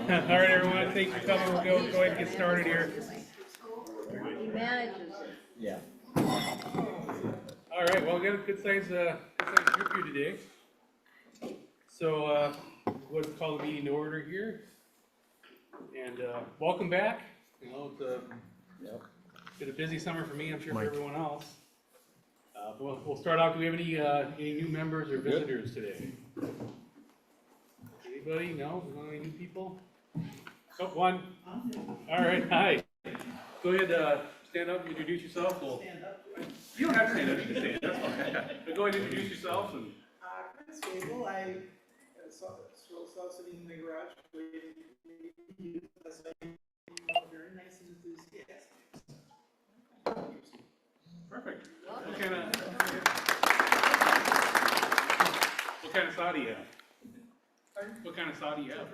All right, everyone, thanks for coming. We'll go ahead and get started here. He manages it. Yeah. All right, well, we got a good size group here today. So, we'll call the meeting to order here. And welcome back. You know, it's been a busy summer for me, I'm sure for everyone else. We'll start off. Do we have any new members or visitors today? Anybody? No? Any new people? Oh, one. All right, hi. Go ahead, stand up, introduce yourself. Stand up. You don't have to stand up, you can stand. That's fine. But go ahead and introduce yourself. And Chris Gable, I saw sitting in the garage waiting for you. Very nice and enthusiastic. perfect. What kind of saw do you have? Pardon? What kind of saw do you have?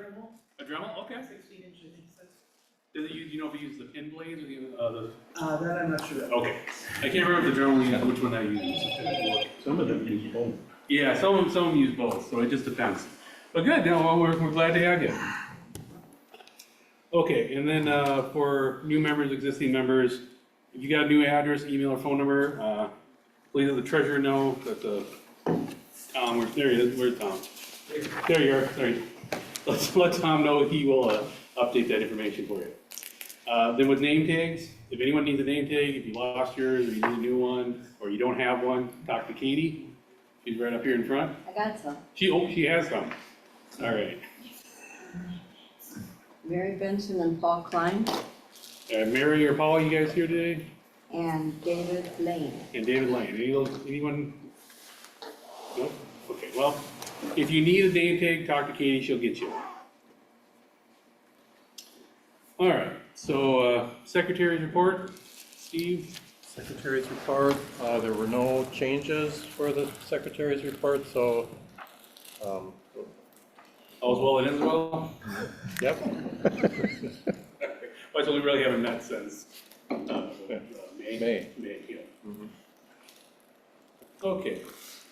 A Dremel? Okay. 16 inch, I think. Do you know if you use the pin blades or the? That I'm not sure of. Okay. I can't remember the Dremel, which one I use. Some of them use both. Yeah, some of them use both, so it just depends. But good, no, well, we're glad to have you. Okay, and then for new members, existing members, if you got a new address, email, or phone number, please let the treasurer know that Tom, there he is, where's Tom? There you are, sorry. Let Tom know he will update that information for you. Then with name tags, if anyone needs a name tag, if you lost yours, or you need a new one, or you don't have one, talk to Katie. She's right up here in front. I got some. She has some. All right. Mary Benson and Paul Klein Mary or Paul, you guys here today? and David Lane. And David Lane. Anyone? Nope. Okay, well, if you need a name tag, talk to Katie, she'll get you. All right, so Secretary's report, Steve? Secretary's report, there were no changes for the secretary's report, so, All's well that ends well? yep. Well, so we really haven't met since May. May. Yeah. Mhm. Okay,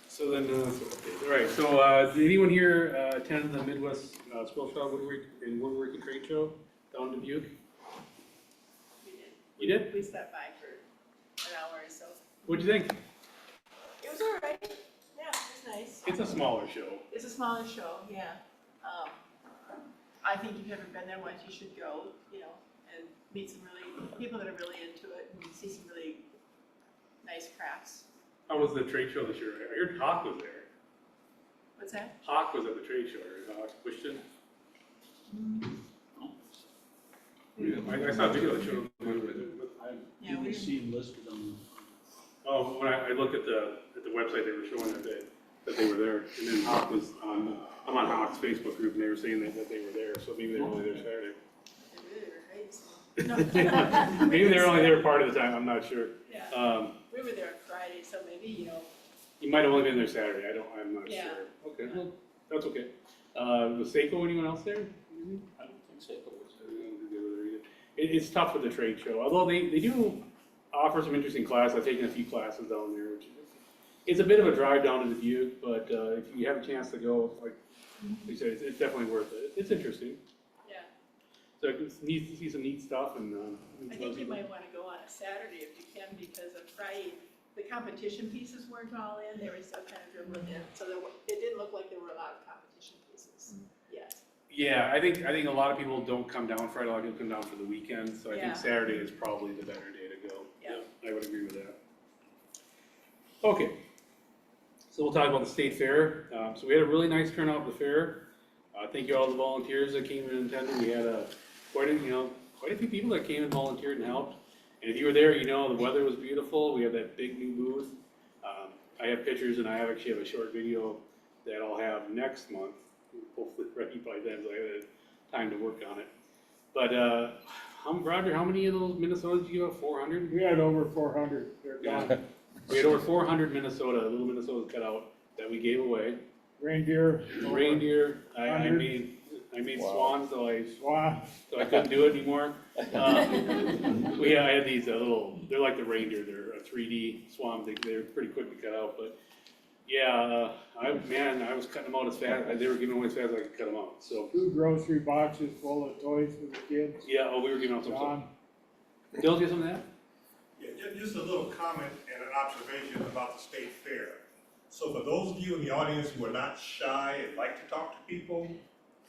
so then, all right, so did anyone here attend the Midwest Quill Shop Woodworking Trade Show down in Dubuque? We did. You did? We stopped by for an hour or so. What'd you think? It was all right. Yeah, it was nice. It's a smaller show. It's a smaller show, yeah. I think if you've ever been there once, you should go, and meet some people that are really into it and see some really nice crafts. How was the trade show this year? I heard Hawk was there. What's that? Hawk was at the trade show, right? Hawk Christian? I saw a video that showed. Yeah, we see him listed on. Oh, when I looked at the website, they were showing that they were there, and then Hawk was on. I'm on Hawk's Facebook group, and they were saying that they were there, so maybe they were only there Saturday. really were great. No. Maybe they were only there part of the time. I'm not sure. Yeah. We were there on Friday, so maybe, You might have only been there Saturday. I'm not Yeah. sure. Okay, well, that's okay. Was Seiko anyone else there? I don't think so. It's tough with the trade show, although they do offer some interesting classes. I've taken a few classes down there, which it's a bit of a drive down to Dubuque, but if you have a chance to go, like you said, it's definitely worth it. It's interesting. yeah. So it's neat to see some neat stuff, and I think you might want to go on a Saturday if you can, because on Friday, the competition pieces weren't all in, they were still kind of dribbling in, so it didn't look like there were a lot of competition pieces yet. Yeah, I think a lot of people don't come down Friday. A lot of people come down for the weekend, so I Yeah. think Saturday is probably the better day to go. Yeah. I would agree with that. Okay, so we'll talk about the state fair. So we had a really nice turnout at the fair. Thank you all the volunteers that came in and attended. We had quite a few people that came and volunteered and helped. And if you were there, the weather was beautiful. We have that big new booth. I have pictures, and I actually have a short video that I'll have next month. Hopefully ready by then, so I had time to work on it. But Roger, how many of those Minnesotas did you have? 400? We had over 400. Yeah. We had over 400 little Minnesotas cut out that we gave away. Reindeer. I made swans, so I couldn't do it anymore. I had these they're like the reindeer. They're a 3D swan. They're pretty quick to cut out, but Yeah, I was cutting them out as fast, they were giving away as fast as I could cut them out, so, 2 grocery boxes full of toys for the kids. yeah, oh, we were giving out some stuff. John, Bill, do you have some of that? Yeah, just a little comment and an observation about the state fair. So for those of you in the audience who are not shy and like to talk to people,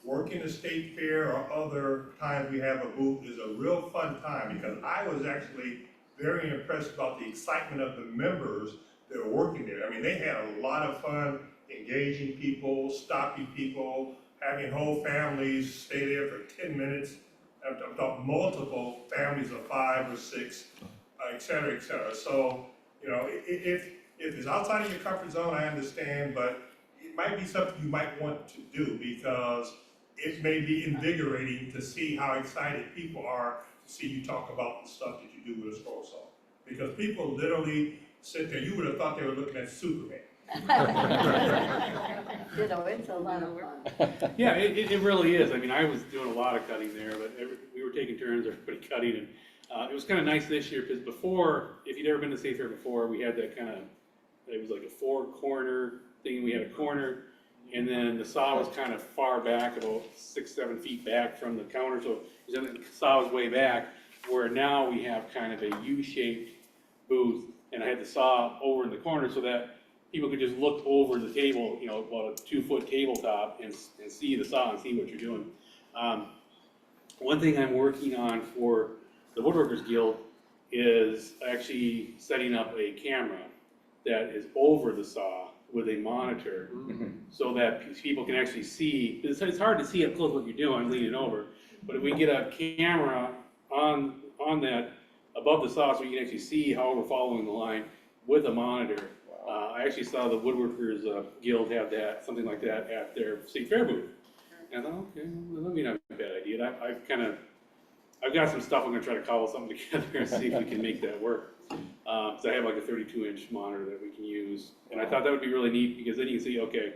working the state fair or other times we have a booth is a real fun time, because I was actually very impressed about the excitement of the members that are working there. I mean, they had a lot of fun engaging people, stopping people, having whole families stay there for 10 minutes. I'm talking multiple families of 5 or 6, et cetera, et cetera. So, you know, if it's outside of your comfort zone, I understand, but it might be something you might want to do, because it may be invigorating to see how excited people are to see you talk about the stuff that you do with a scroll saw. Because people literally sit there, you would have thought they were looking at Superman. You know, it's a lot of fun. Yeah, it really is. I mean, I was doing a lot of cutting there, but we were taking turns, everybody cutting, and it was kind of nice this year, because before, if you'd ever been to State Fair before, we had that kind of, it was like a 4-corner thing. We had a corner, and then the saw was kind of far back, about 6-7 feet back from the counter, so the saw was way back, where now we have kind of a U-shaped booth, and I had the saw over in the corner so that people could just look over the table, you know, about a 2-foot tabletop, and see the saw and see what you're doing. One thing I'm working on for the Woodworkers Guild is actually setting up a camera that is over the saw with a monitor, so that people can actually see. It's hard to see up close what you're doing, leaning over, but if we get a camera on that above the saw, so you can actually see how we're following the line with a monitor. I actually saw the Woodworkers Guild have that, something like that, at their state fair booth. And I thought, okay, well, that may not be a bad idea. I've got some stuff I'm gonna try to cobble something together and see if we can make that work. So I have like a 32-inch monitor that we can use. And I thought that would be really neat, because then you can see, okay,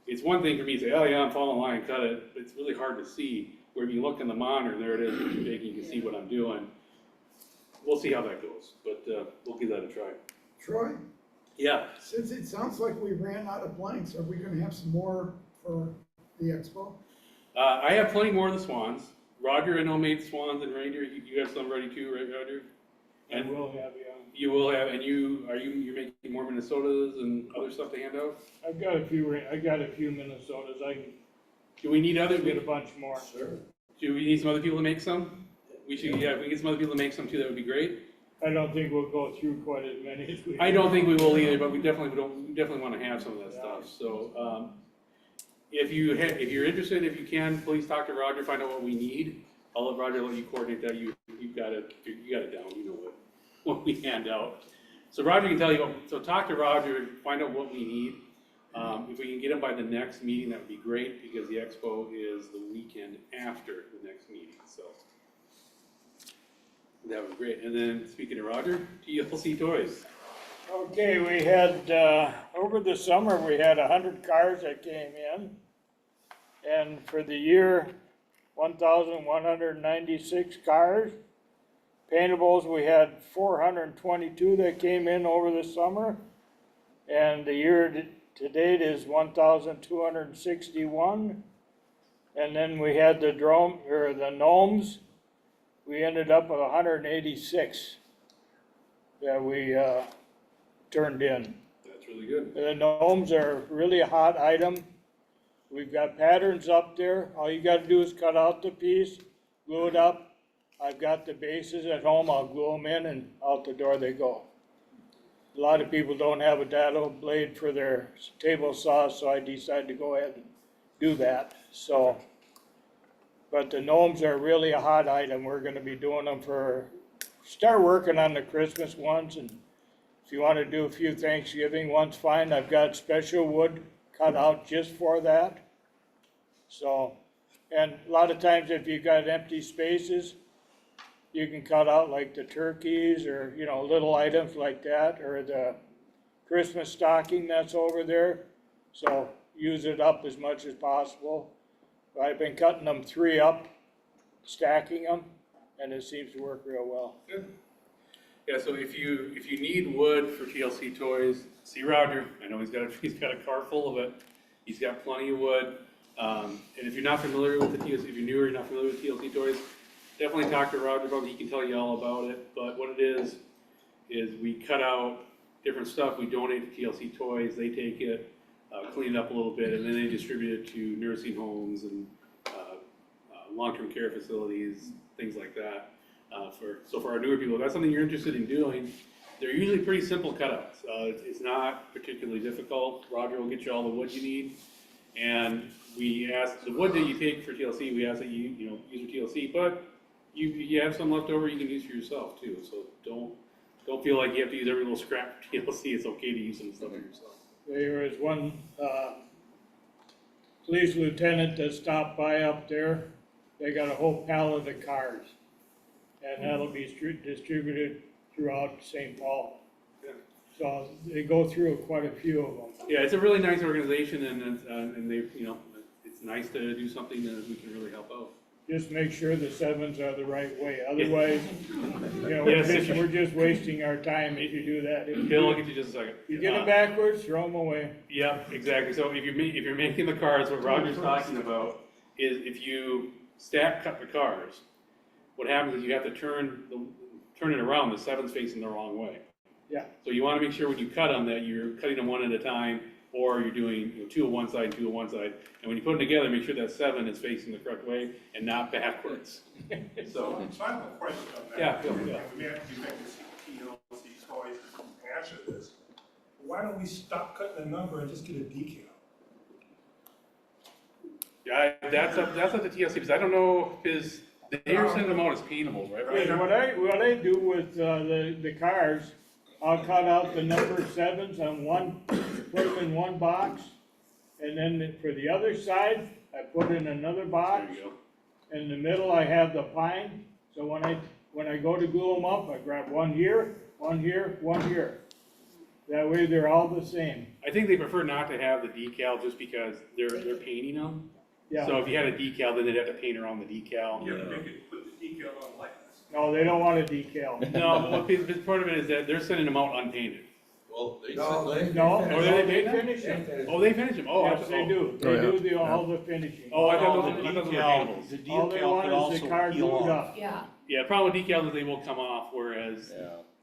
it's one thing for me to say, oh yeah, I'm following the line, cut it. But it's really hard to see, where if you look in the monitor, and there it is, it's big, you can see what I'm doing. We'll see how that goes, but we'll give that a try. Troy, Yeah, since it sounds like we ran out of blanks, are we gonna have some more for the expo? I have plenty more of the swans. Roger, I know, made swans and reindeer. You have some ready too, right, Roger? and we'll have, yeah. You will have, and you're making more Minnesotas and other stuff to hand out? I've got a few Minnesotas, I can Do we need other, get a bunch more. Sure. do we need some other people to make some? We should, yeah, if we can get some other people to make some too, that would be great. I don't think we'll go through quite as many as we. I don't think we will either, but we definitely want to have some of that stuff, so, if you're interested, if you can, please talk to Roger, find out what we need. I'll let Roger let you coordinate that, you got it down, you know what we hand out. So Roger can tell you, so talk to Roger, find out what we need. If we can get them by the next meeting, that would be great, because the expo is the weekend after the next meeting, so. That would be great. And then, speaking of Roger, TLC Toys. Okay, we had, over the summer, we had 100 cars that came in. And for the year, 1,196 cars. Paintables, we had 422 that came in over the summer. And the year to date is 1,261. And then we had the gnomes. We ended up with 186 that we turned in. That's really good. The gnomes are really a hot item. We've got patterns up there. All you gotta do is cut out the piece, glue it up. I've got the bases at home. I'll glue them in and out the door they go. A lot of people don't have a dado blade for their table saw, so I decided to go ahead and do that. So. But the gnomes are really a hot item. We're gonna be doing them start working on the Christmas ones, and if you wanna do a few Thanksgiving ones, fine. I've got special wood cut out just for that. So, and a lot of times if you've got empty spaces, you can cut out like the turkeys or, you know, little items like that, or the Christmas stocking that's over there. So use it up as much as possible. I've been cutting them 3 up, stacking them, and it seems to work real well. Good. Yeah, so if you need wood for TLC toys, see Roger. I know he's got a car full of it. He's got plenty of wood. And if you're not familiar with the TLC, if you're new or you're not familiar with TLC toys, definitely talk to Roger about it. He can tell you all about it. But what it is we cut out different stuff. We donate to TLC toys. They take it, clean it up a little bit, and then they distribute it to nursing homes and long-term care facilities, things like that. So for our newer people, if that's something you're interested in doing, they're usually pretty simple cutouts. It's not particularly difficult. Roger will get you all the wood you need. And we ask, the wood that you take for TLC, we ask that you use your TLC, but you have some left over you can use for yourself too. So don't feel like you have to use every little scrap for TLC. It's okay to use some stuff for yourself. There was one, police lieutenant that stopped by up there. They got a whole pallet of cars. And that'll be distributed throughout St. Paul. Yeah. So they go through quite a few of them. Yeah, it's a really nice organization, and they, it's nice to do something that we can really help out. Just make sure the sevens are the right way, otherwise, Yes. we're just wasting our time if you do that. If Bill, I'll get you just a second. you get them backwards, throw them away. Yep, exactly. So if you're making the cars, what Roger's talking about is if you cut the cars, what happens is you have to turn it around. The seven's facing the wrong way. Yeah. So you want to make sure when you cut them that you're cutting them one at a time, or you're doing two on one side, two on one side. And when you put them together, make sure that seven is facing the correct way and not backwards. So I have a question on that. Yeah, Phil, yeah. We may have to get TLC toys to answer this. Why don't we stop cutting the number and just get a decal? yeah, that's up to TLC because I don't know because they are sending them out as paintables, right? What I do with the cars, I'll cut out the number sevens on one, put them in one box, and then for the other side, I put in another box. There you go. In the middle, I have the pine, so when I go to glue them up, I grab one here, one here, one here. That way they're all the same. I think they prefer not to have the decal just because they're painting them. Yeah. So if you had a decal, then they'd have to paint around the decal. Yeah, but they could put the decal on like this. No, they don't want a decal. No, but part of it is that they're sending them out unpainted. Well, they No, said, No, Oh, they they paint finish them. Oh, they finish them? Oh, Yes, they do. They do all the finishing. Oh, I thought The those were decal, paintables. the All they decal want could is also the car peel glued off. up. Yeah. Yeah, the problem with decals is they will come off, whereas,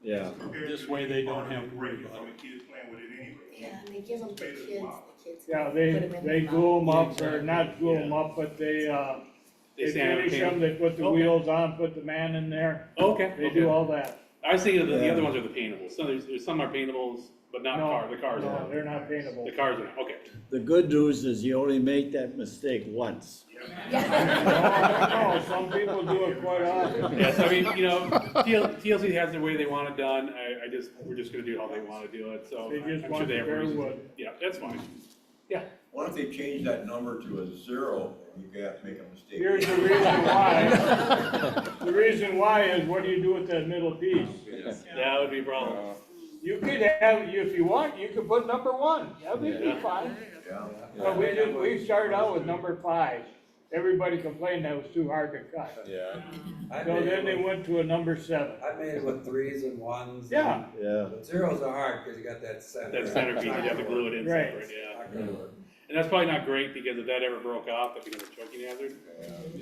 Yeah. This way they don't have to worry Break it, about so it. the kids playing with it anyway. Yeah, and they give them to Pay the kids, mom. the kids. Yeah, put 'em in they the glue them up, Yeah, or not glue them up, but they sand finish them, them. they put the Okay. wheels on, put the man in there. Okay, They okay. do all that. I was thinking of the other ones are the paintables. So there's some are paintables, but not the cars No, are. they're not paintable. The cars are, okay. The good news is you only make that mistake once. No, some people do it quite often. Yes, I mean, TLC has the way they want it done. We're just gonna do how they wanna do it, so. They just I'm sure want they have fair reasons. wood. Yeah, that's fine. Yeah. What if they change that number to a 0, and you have to make a mistake? Here's the reason why. The reason why is what do you do with that middle piece? That would be a problem. You could have, if you want, you could put number 1. That would be fine. Yeah. But we started out with number 5. Everybody complained that was too hard to cut. yeah. So then they went to a number 7. I made it with 3s and 1s. Yeah. Yeah. But 0s are hard because you got that center. That center piece, you have to glue it in Right. separate, yeah. Not gonna work. And that's probably not great because if that ever broke off, that becomes a choking hazard.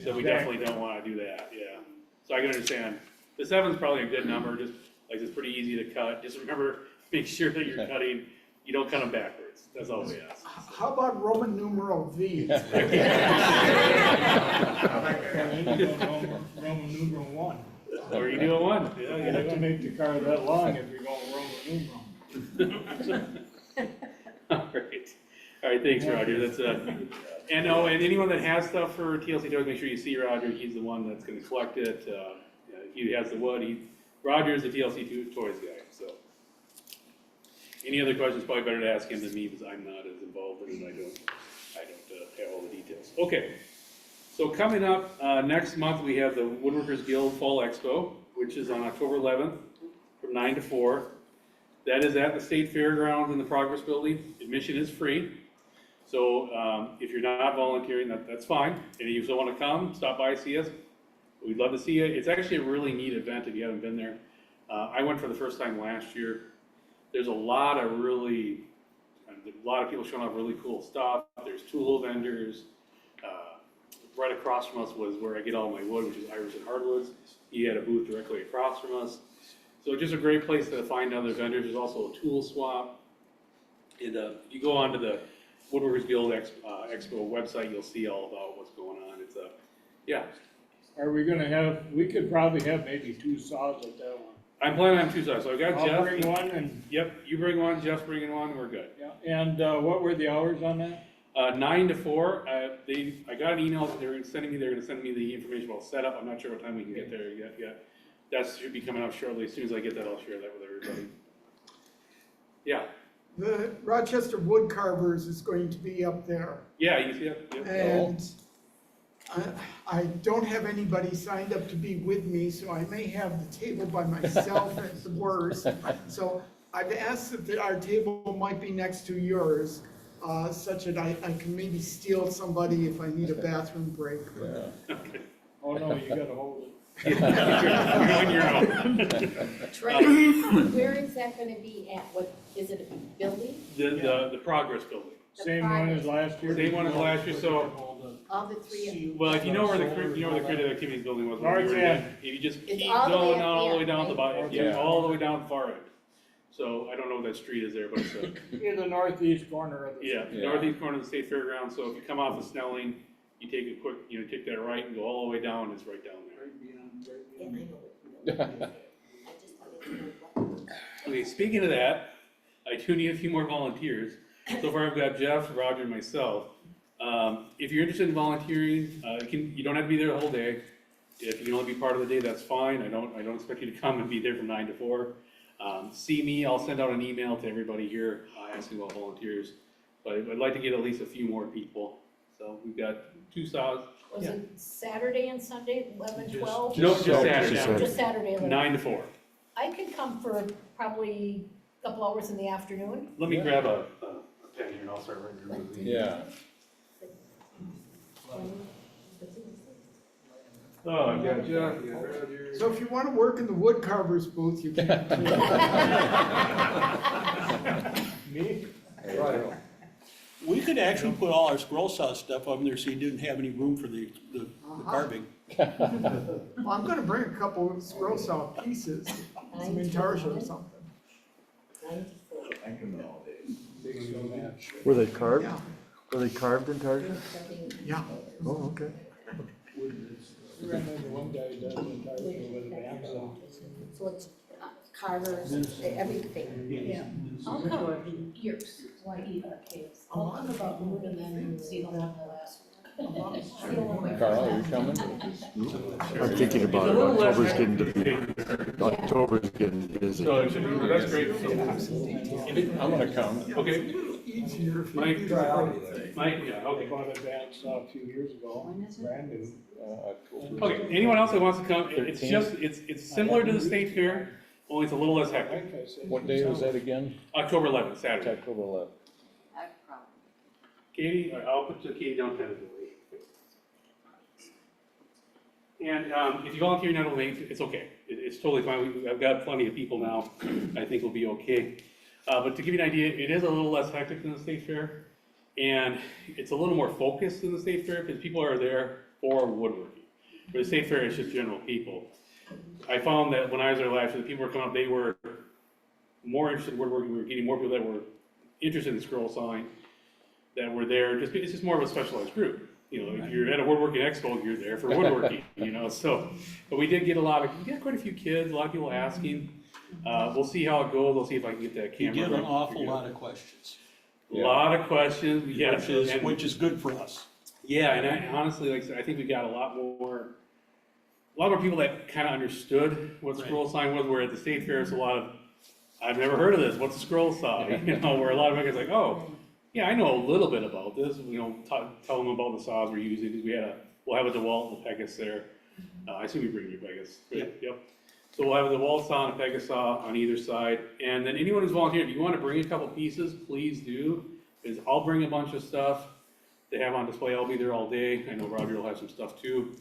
So we definitely don't wanna do that, yeah. So I can understand. The 7's probably a good number, just like it's pretty easy to cut. Just remember, make sure that you're cutting, you don't cut them backwards. That's all we ask. How about Roman numeral V? Roman numeral 1. Or you do a 1, yeah, You you have do to make the car that long if you're going Roman numeral. All right, thanks, Roger. That's and anyone that has stuff for TLC toys, make sure you see Roger. He's the one that's going to collect it. He has the wood. Roger's the TLC toys guy. So, any other questions? Probably better to ask him than me because I'm not as involved in it. I don't have all the details. Okay. So coming up next month, we have the Woodworkers Guild Fall Expo, which is on October 11th from 9 to 4. That is at the State Fairgrounds in the Progress Building. Admission is free. So if you're not volunteering, that's fine. And if you still want to come, stop by, see us. We'd love to see you. It's actually a really neat event if you haven't been there. I went for the first time last year. There's a lot of people showing off really cool stuff. There's tool vendors. Right across from us was where I get all my wood, which is Irish and Hardwoods. He had a booth directly across from us. So just a great place to find other vendors. There's also a tool swap. And if you go onto the Woodworkers Guild Expo website, you'll see all about what's going on. It's yeah. Are we gonna have, we could probably have maybe 2 saws at that one. I'm planning on 2 sides. So I've got Jeff. I'll bring one and, Yep, you bring one, Jeff's bringing one, we're good. yeah, and, what were the hours on that? 9 to 4. I got an email that they're gonna send me the information about setup. I'm not sure what time we can get there yet. That should be coming out shortly. As soon as I get that, I'll share that with everybody. Yeah. The Rochester Wood Carvers is going to be up there. Yeah, you see that? Yep. And I don't have anybody signed up to be with me, so I may have the table by myself at the worst. So I've asked that our table might be next to yours, such that I can maybe steal somebody if I need a bathroom break. Oh, no, you gotta hold it. You're on your own. Trey, where is that gonna be at? What, is it a building? The Progress Building. Same one as last year? Same one as last year, so, All the 3 well, if you know where the creative activities building was. when we were North in, If you just It's keep all the way going at down, the all the way end, down to the right? bottom, Yeah. all the way down the far end. So I don't know what that street is there, but it's In the northeast corner of the. yeah, Yeah. northeast corner of the State Fairgrounds. So if you come off of Snelling, you take a quick, take that right and go all the way down, it's right down there. Yeah, I know it. I just wanted to know what. Okay, speaking of that, I do need a few more volunteers. So far I've got Jeff, Roger, and myself. If you're interested in volunteering, you don't have to be there the whole day. If you can only be part of the day, that's fine. I don't expect you to come and be there from 9 to 4. See me, I'll send out an email to everybody here asking about volunteers. But I'd like to get at least a few more people. So we've got 2 saws. Was it Saturday and Sunday, 11, 12? No, just Saturday. Just Saturday, 11. 9 to 4. I can come for probably a couple hours in the afternoon. Let me grab a pen here and I'll start writing. Yeah. Oh, I've got Jeff. So if you want to work in the wood carvers booth, you can. Me? Right. We could actually put all our scroll saw stuff up there so you didn't have any room for the carving. Well, I'm gonna bring a couple of scroll saw pieces, some intarsia or something. Were they carved? Yeah, Were they carved in target? yeah. Oh, okay. I remember one guy does entirely with a balsa. So it's carvers, everything. Yeah. I'll come yours, I'll come about noon and then see the one the last one. Carl, are you coming? I'm thinking about it. October's getting busy. So it should be, that's great. I'm gonna come. Okay, Easier if you Mike, do that. Mike, yeah, I okay. bought a bandsaw a few years ago, brand new. Okay, anyone else that wants to come, it's just, it's similar to the state fair, only it's a little less hectic. Like I said, What day was that again? October 11th, Saturday. October 11th. Katie, I'll put Katie down tentatively. And if you volunteer now, it's okay. It's totally fine. I've got plenty of people now. I think we'll be okay. But to give you an idea, it is a little less hectic than the state fair. And it's a little more focused than the state fair because people are there for woodworking. For the state fair, it's just general people. I found that when I was there last year, the people were coming up, they were more interested in woodworking. We were getting more people that were interested in scroll sawing that were there. It's just more of a specialized group. If you're at a woodworking expo, you're there for woodworking, so, but we did get quite a few kids, a lot of people asking. We'll see how it goes. We'll see if I can get that You camera. get an awful lot of questions. A lot of questions, yes. Which is good for us. Yeah, and I honestly, like I said, I think we got a lot more people that kind of understood what scroll sawing was, where at the state fair, it's a lot of, I've never heard of this, what's a scroll saw? Where a lot of guys like, oh, yeah, I know a little bit about this, tell them about the saws we're using, because we'll have a DeWalt and a Pegasus there. I assume you bring your Pegasus. Yep. So we'll have a DeWalt saw and a Pegasus saw on either side, and then anyone who's volunteered, if you want to bring a couple pieces, please do, because I'll bring a bunch of stuff they have on display. I'll be there all day. I know Roger will have some stuff too.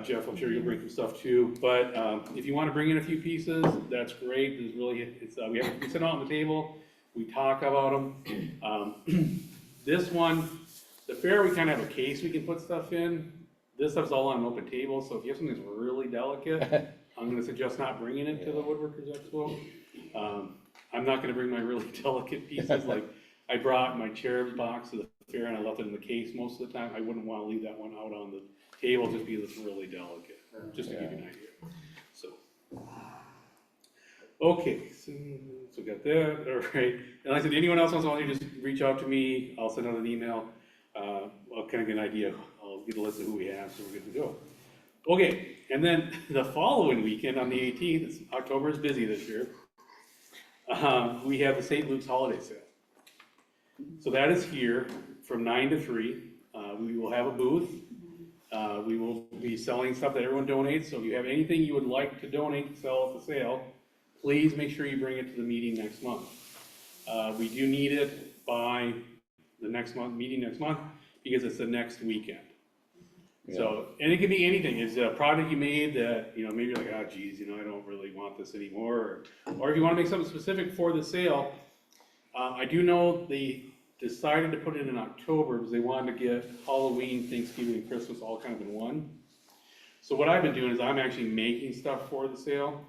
Jeff, I'm sure you'll bring some stuff too. But if you want to bring in a few pieces, that's great. There's really, we sit out on the table, we talk about them. This one, the fair, we kind of have a case we can put stuff in. This stuff's all on an open table, so if you have something that's really delicate, I'm gonna suggest not bringing it to the Woodworkers Expo. I'm not gonna bring my really delicate pieces, like I brought my cherub box to the fair and I left it in the case most of the time. I wouldn't wanna leave that one out on the table just because it's really delicate, just to give you an idea, so. Okay, so got that, all right. And like I said, anyone else wants to just reach out to me, I'll send out an email. I'll kind of get an idea, I'll get a list of who we have, so we're good to go. Okay, and then the following weekend on the 18th, October is busy this year. We have the St. Luke's Holiday Sale. So that is here from 9 to 3. We will have a booth. We will be selling stuff that everyone donates. So if you have anything you would like to donate to sell at the sale, please make sure you bring it to the meeting next month. We do need it by the next month, meeting next month, because it's the next weekend. Yeah. So, and it can be anything. It's a product you made that, you know, maybe you're like, oh geez, you know, I don't really want this anymore. Or if you want to make something specific for the sale, I do know they decided to put it in October because they wanted to get Halloween, Thanksgiving, and Christmas all kind of in one. So what I've been doing is I'm actually making stuff for the sale.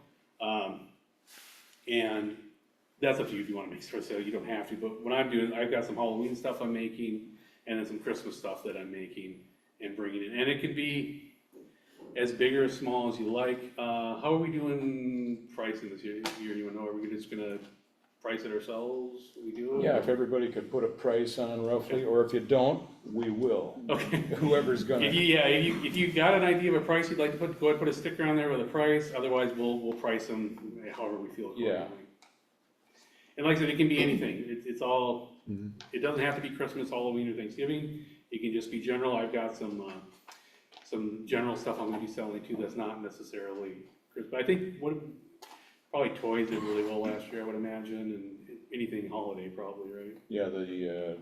And that's up to you if you want to make stuff for sale. You don't have to, but what I'm doing, I've got some Halloween stuff I'm making and then some Christmas stuff that I'm making and bringing in. And it could be as big or as small as you like. How are we doing pricing this year? You want to know, are we just gonna price it ourselves? We do? Yeah, if everybody could put a price on roughly, or if you don't, we will. Okay. Whoever's gonna. If you got an idea of a price you'd like to put, go ahead and put a sticker on there with a price. Otherwise, we'll price them however we feel. Yeah. And like I said, it can be anything. It's all, it doesn't have to be Christmas, Halloween, or Thanksgiving. It can just be general. I've got some general stuff I'm gonna be selling too that's not necessarily Christmas. But I think probably toys did really well last year, I would imagine, and anything holiday probably, right? Yeah, the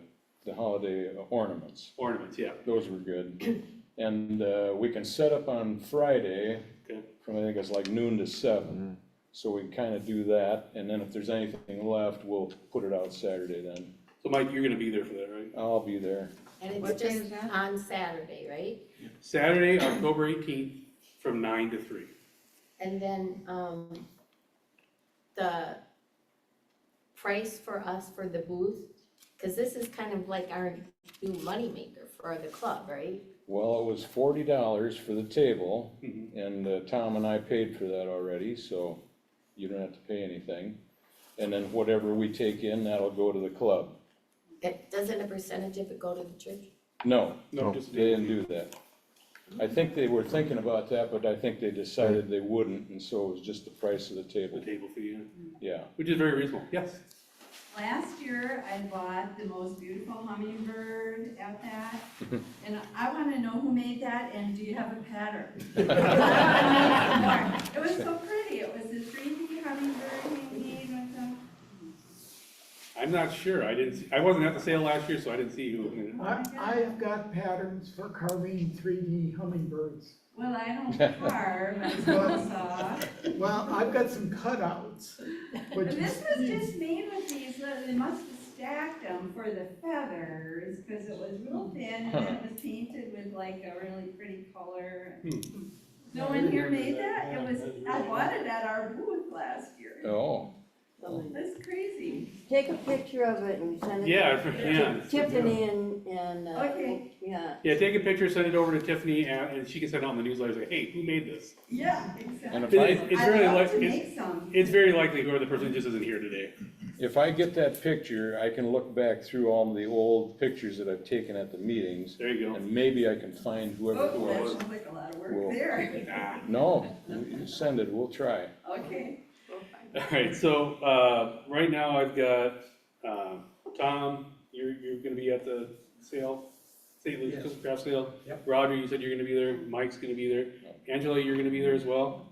holiday ornaments. Ornaments, yeah. Those were good. And we can set up on Friday Okay. from, I think it's like noon to 7. So we can kind of do that, and then if there's anything left, we'll put it out Saturday then. So Mike, you're gonna be there for that, right? I'll be there. And it's just on Saturday, right? Saturday, October 18th, from 9 to 3. And then, the price for us for the booth, cause this is kind of like our new moneymaker for the club, right? Well, it was $40 for the table, and Tom and I paid for that already, so you don't have to pay anything. And then whatever we take in, that'll go to the club. Doesn't a percentage of it go to the church? No, No, just they didn't do that. I think they were thinking about that, but I think they decided they wouldn't, and so it was just the price of the the table. table fee, Yeah. which is very reasonable. Yes. Last year, I bought the most beautiful hummingbird at that, and I want to know who made that, and do you have a pattern? It was so pretty. It was a 3D hummingbird he made with them. I'm not sure. I wasn't at the sale last year, so I didn't see who. I've got patterns for carving 3D hummingbirds. Well, I don't carve, I saw. Well, I've got some cutouts. But this was just made with these, they must have stacked them for the feathers, because it was real thin, and then it was painted with like a really pretty color. No one here made that? It was, I bought it at our booth last year. Oh. That's crazy. Take a picture of it and send it Yeah, to Tiffany and, Okay. yeah. Yeah, take a picture, send it over to Tiffany, and she can send it on the newsletter, say, hey, who made this? Yeah, exactly. And if It's very likely whoever the person just isn't here today. If I get that picture, I can look back through all the old pictures that I've taken at the meetings. There you go. And maybe I can find whoever it Oh, that was. sounds like a lot of work Well, there. No, you send it, we'll try. Okay. All right, so, right now I've got, Tom, you're gonna be at the sale, St. Luke's Christmas craft sale. Yep. Roger, you said you're gonna be there, Mike's gonna be there, Angela, you're gonna be there as well.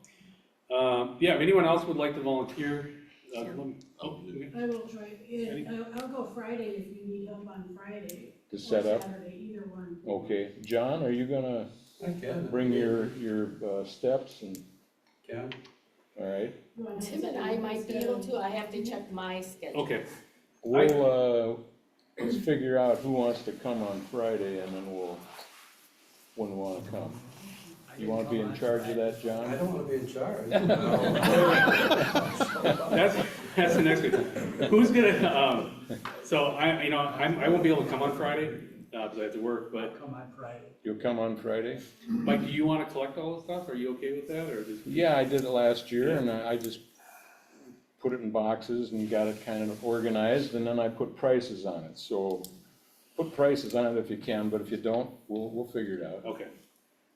Yeah, if anyone else would like to volunteer, I will try, I'll go Friday if you need help on Friday. to set up? Saturday, either one. Okay, John, are you gonna I can. bring your steps and, Can. all right? Tim and I might be able to, I have to check my schedule. Okay, We'll, let's figure out who wants to come on Friday and then when we wanna come. You wanna be in charge of that, John? I don't wanna be in charge. that's the next one. Who's gonna, so I won't be able to come on Friday, because I have to work, but Come on Friday. You'll come on Friday? Mike, do you wanna collect all the stuff? Are you okay with that, or just? Yeah, I did it last year and I just put it in boxes and got it kind of organized and then I put prices on it. So put prices on it if you can, but if you don't, we'll figure it out. Okay.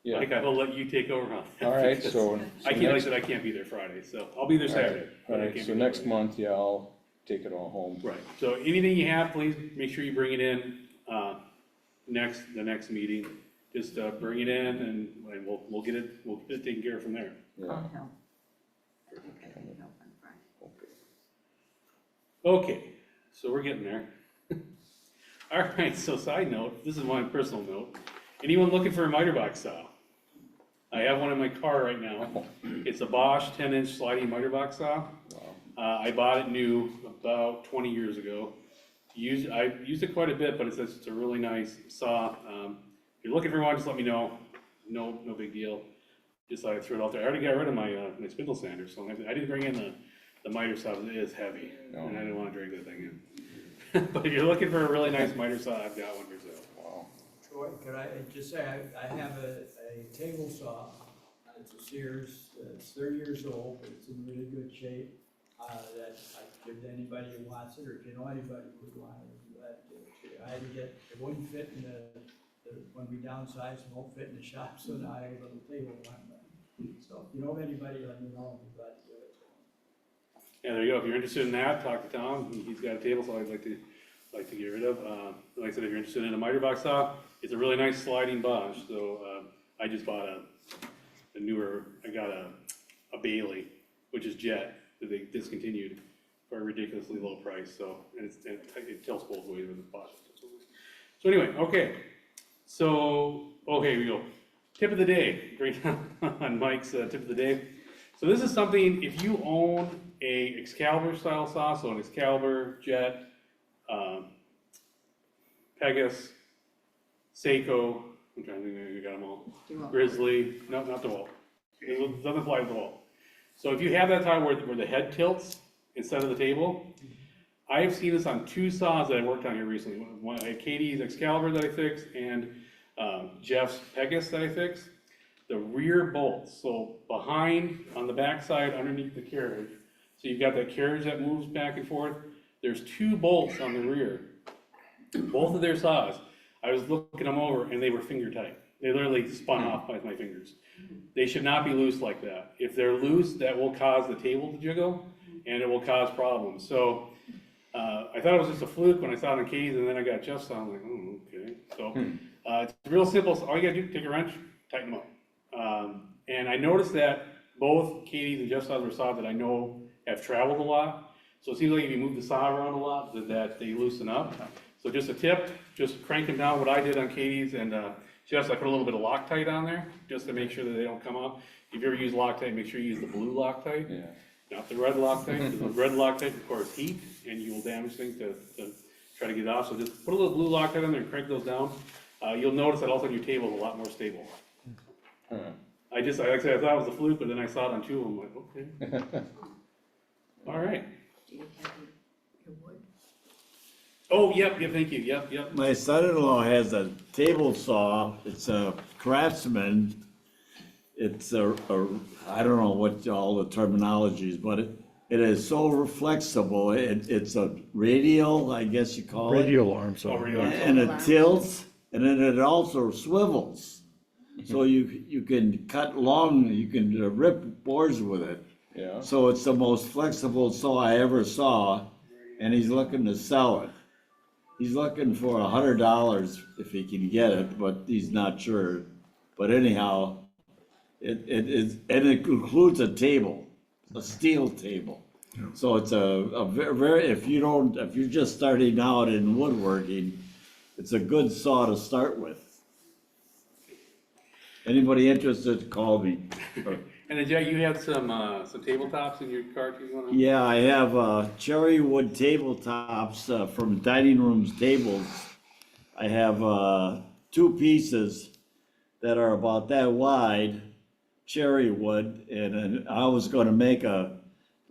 Yeah. Mike, I will let you take over on that. All right, because so. I can't, like I said, I can't be there Friday, so I'll be there Saturday. All but I right, can't so be there next Friday. month, yeah, I'll take it all home. Right, so anything you have, please make sure you bring it in, the next meeting. Just, bring it in and we'll get it taken care of from there. Yeah. Okay, so we're getting there. All right, so side note, this is my personal note. Anyone looking for a miter box saw? I have one in my car right now. It's a Bosch 10-inch sliding miter box saw. I bought it new about 20 years ago. I've used it quite a bit, but it's a really nice saw. If you're looking for one, just let me know. No big deal. Just thought I'd throw it out there. I already got rid of my spindle sander, so I didn't bring in the miter saw. It is heavy, and I didn't want to drag that thing in. But if you're looking for a really nice miter saw, I've got one for sale. Wow. Troy, could I just say, I have a table saw, it's a Sears, it's 30 years old, but it's in really good shape. That I give to anybody who wants it, or if you know anybody who would want it, that I had to get, it wouldn't fit in when we downsized, it won't fit in the shop, so now I have a little table one. So if you know of anybody, let me know, I'd be glad to give it to them. Yeah, there you go. If you're interested in that, talk to Tom. He's got a table saw I'd like to get rid of. Like I said, if you're interested in a miter box saw, it's a really nice sliding Bosch. So I just bought a newer. I got a Bailey, which is jet that they discontinued for a ridiculously low price. So and it tilts both ways with the Bosch. So anyway, okay. So okay, we go. Tip of the day. Great on Mike's tip of the day. So this is something, if you own a Excalibur style saw, so an Excalibur, Jet, Pegasus, Seiko, I'm trying to think, you got them all. Grizzly, no, not the wall. It doesn't fly with the wall. So if you have that time where the head tilts instead of the table, I've seen this on two saws that I worked on here recently. One, I had Katie's Excalibur that I fixed and Jeff's Pegasus that I fixed. The rear bolts, so behind, on the back side, underneath the carriage, so you've got that carriage that moves back and forth, there's two bolts on the rear. Both of their saws, I was looking them over and they were finger tight. They literally spun off by my fingers. They should not be loose like that. If they're loose, that will cause the table to jiggle and it will cause problems. So I thought it was just a fluke when I saw it on Katie's and then I got Jeff's saw, I'm like, oh, okay. So it's real simple. So all you gotta do, take a wrench, tighten them up. And I noticed that both Katie's and Jeff's saws are saws that I know have traveled a lot. So it seems like if you move the saw around a lot, that they loosen up. So just a tip, just crank them down. What I did on Katie's and Jeff's, I put a little bit of Loctite on there just to make sure that they don't come off. If you ever use Loctite, make sure you use the blue Loctite, not the red Loctite. Because the red Loctite requires heat and you will damage things to try to get it off. So just put a little blue Loctite on there and crank those down. You'll notice that all of a sudden your table is a lot more stable. Like I said, I thought it was a fluke, but then I saw it on two of them, like, okay. All right. Oh, yep, thank you, yep. My son-in-law has a table saw, it's a Craftsman. It's I don't know what all the terminology is, but it is so flexible, it's a radial, I guess you call it. Radial arm saw. And it tilts, and then it also swivels. So you can cut long, you can rip boards with it. Yeah. So it's the most flexible saw I ever saw, and he's looking to sell it. He's looking for $100 if he can get it, but he's not sure. But anyhow, it includes a table, a steel table. So it's a very if you're just starting out in woodworking, It's a good saw to start with. Anybody interested, call me. And then Jack, you had some tabletops in your cart you wanna? Yeah, I have, cherry wood tabletops, from dining rooms tables. I have, 2 pieces that are about that wide, cherry wood, and then I was gonna make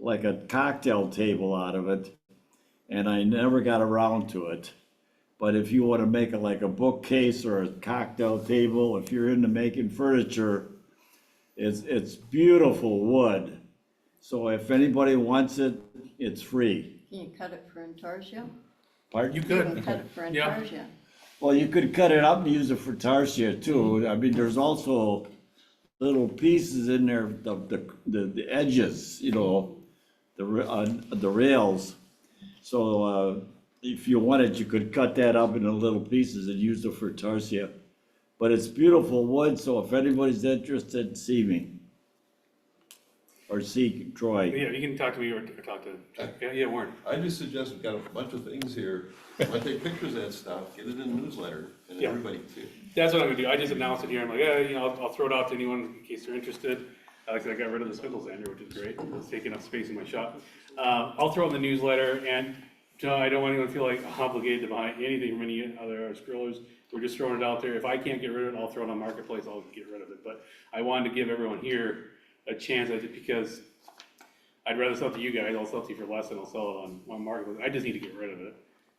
like a cocktail table out of it, and I never got around to it. But if you wanna make it like a bookcase or a cocktail table, if you're into making furniture, it's beautiful wood. So if anybody wants it, it's free. Can you cut it for intarsia? Pardon? You You could. can cut it for Yeah. intarsia. Well, you could cut it up and use it for tarsia too. I mean, there's also little pieces in there, the edges, you know, the rails. So, if you wanted, you could cut that up into little pieces and use it for tarsia. But it's beautiful wood, so if anybody's interested, see me. Or see Troy. Yeah, you can talk to me or talk to, yeah, Warren. I just suggest we've got a bunch of things here. I take pictures of that stuff, get it in a newsletter, and Yeah. everybody can see it. That's what I'm gonna do. I just announced it here. I'm like, yeah, you know, I'll throw it out to anyone in case they're interested. Like I said, I got rid of the spindle sander, which is great. It's taking up space in my shop. I'll throw in the newsletter, and I don't want anyone to feel like obligated to buy anything from any other scrollers. We're just throwing it out there. If I can't get rid of it, I'll throw it on Marketplace. I'll get rid of it. But I wanted to give everyone here a chance at it because I'd rather sell it to you guys. I'll sell it to you for less than I'll sell it on Marketplace. I just need to get rid of it.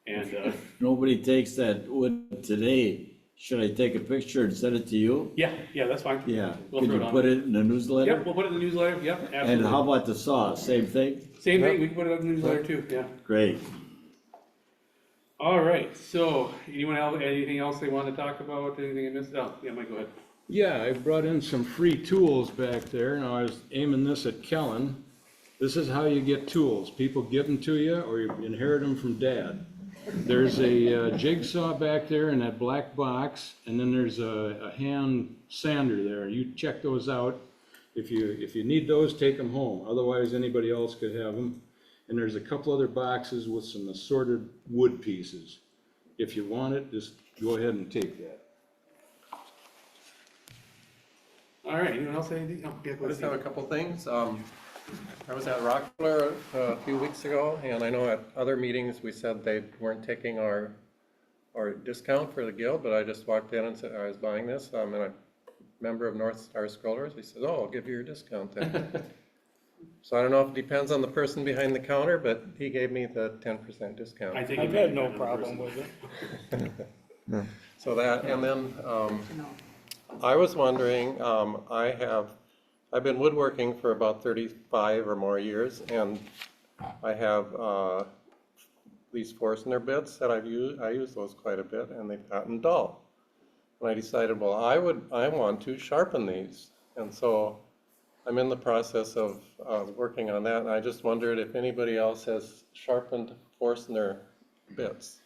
And Nobody takes that wood today. Should I take a picture and send it to you? yeah, that's fine. Yeah. We'll Could throw you it on. put it in the newsletter? Yep, we'll put it in the newsletter. Yep, absolutely. And how about the saw? Same thing? Same thing. We can put it in the newsletter too. Yeah. Great. All right, so anyone else, anything else they want to talk about, anything I missed? Oh, yeah, Mike, go ahead. Yeah, I brought in some free tools back there. Now, I was aiming this at Kellen. This is how you get tools. People give them to you or you inherit them from dad. There's a jigsaw back there in that black box, and then there's a hand sander there. You check those out. If you need those, take them home. Otherwise, anybody else could have them. And there's a couple other boxes with some assorted wood pieces. If you want it, just go ahead and take that. All right, anyone else have anything? Oh, yeah, go I just ahead. have a couple things. I was at Rockler a few weeks ago, and I know at other meetings, we said they weren't taking our discount for the guild, but I just walked in and said I was buying this. I'm a member of NorthStar Scrollers. He said, oh, I'll give you your discount then. So I don't know if it depends on the person behind the counter, but he gave me the 10% discount. I think I've had no problem with it. So that, and then, I was wondering, I've been woodworking for about 35 or more years, and I have, these Forstner bits that I use those quite a bit, and they've gotten dull. And I decided, well, I want to sharpen these, and so I'm in the process of working on that, and I just wondered if anybody else has sharpened Forstner bits.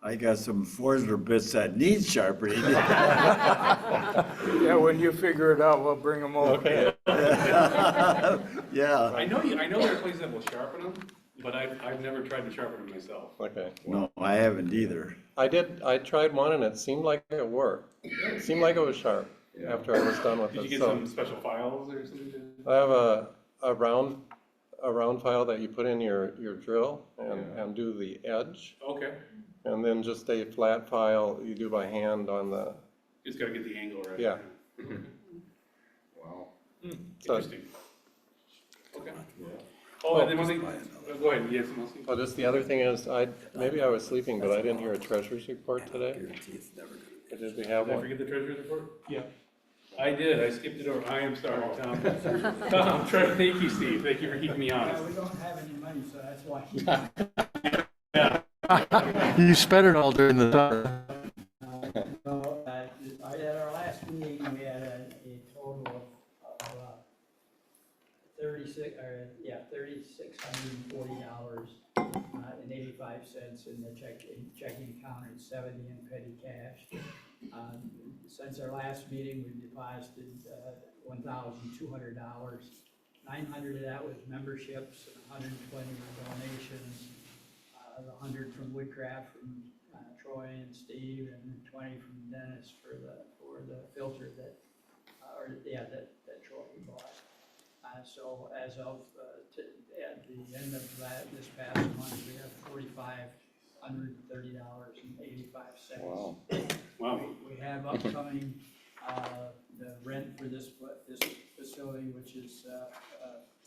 I got some Forstner bits that need sharpening. Yeah, when you figure it out, we'll bring them over. Okay. Yeah. I know there are places that will sharpen them, but I've never tried to sharpen them myself. Okay. No, I haven't either. I tried one and it seemed like it worked. It seemed like it was sharp after I was done with it. Did you get So some special files or something? I have a round file that you put in your drill and do the edge. Okay, And then just a flat file you do by hand on the, just gotta get the angle right. yeah. Wow. So- Interesting. Okay. Oh, and then one thing, go ahead, you have something else? Oh, just the other thing is, maybe I was sleeping, but I didn't hear a treasurer's report today. Did we have Did I one? forget the treasurer's report? Yeah. I did, I skipped it over. I am sorry, Tom. Thank you, Steve. Thank you for keeping me Yeah, honest. we don't have any money, so that's why. You spent it all during the summer. So, at our last meeting, we had a total of $3,640 and 85 cents in the checking account and 70 in petty cash. Since our last meeting, we've deposited $1,200. 900 of that was memberships, 120 were donations, 100 from Woodcraft, and Troy and Steve, and 20 from Dennis for the filter that, that Troy bought. So as of, at the end of this past month, we have $4,530.85. Wow. Wow. We have upcoming, the rent for this facility, which is,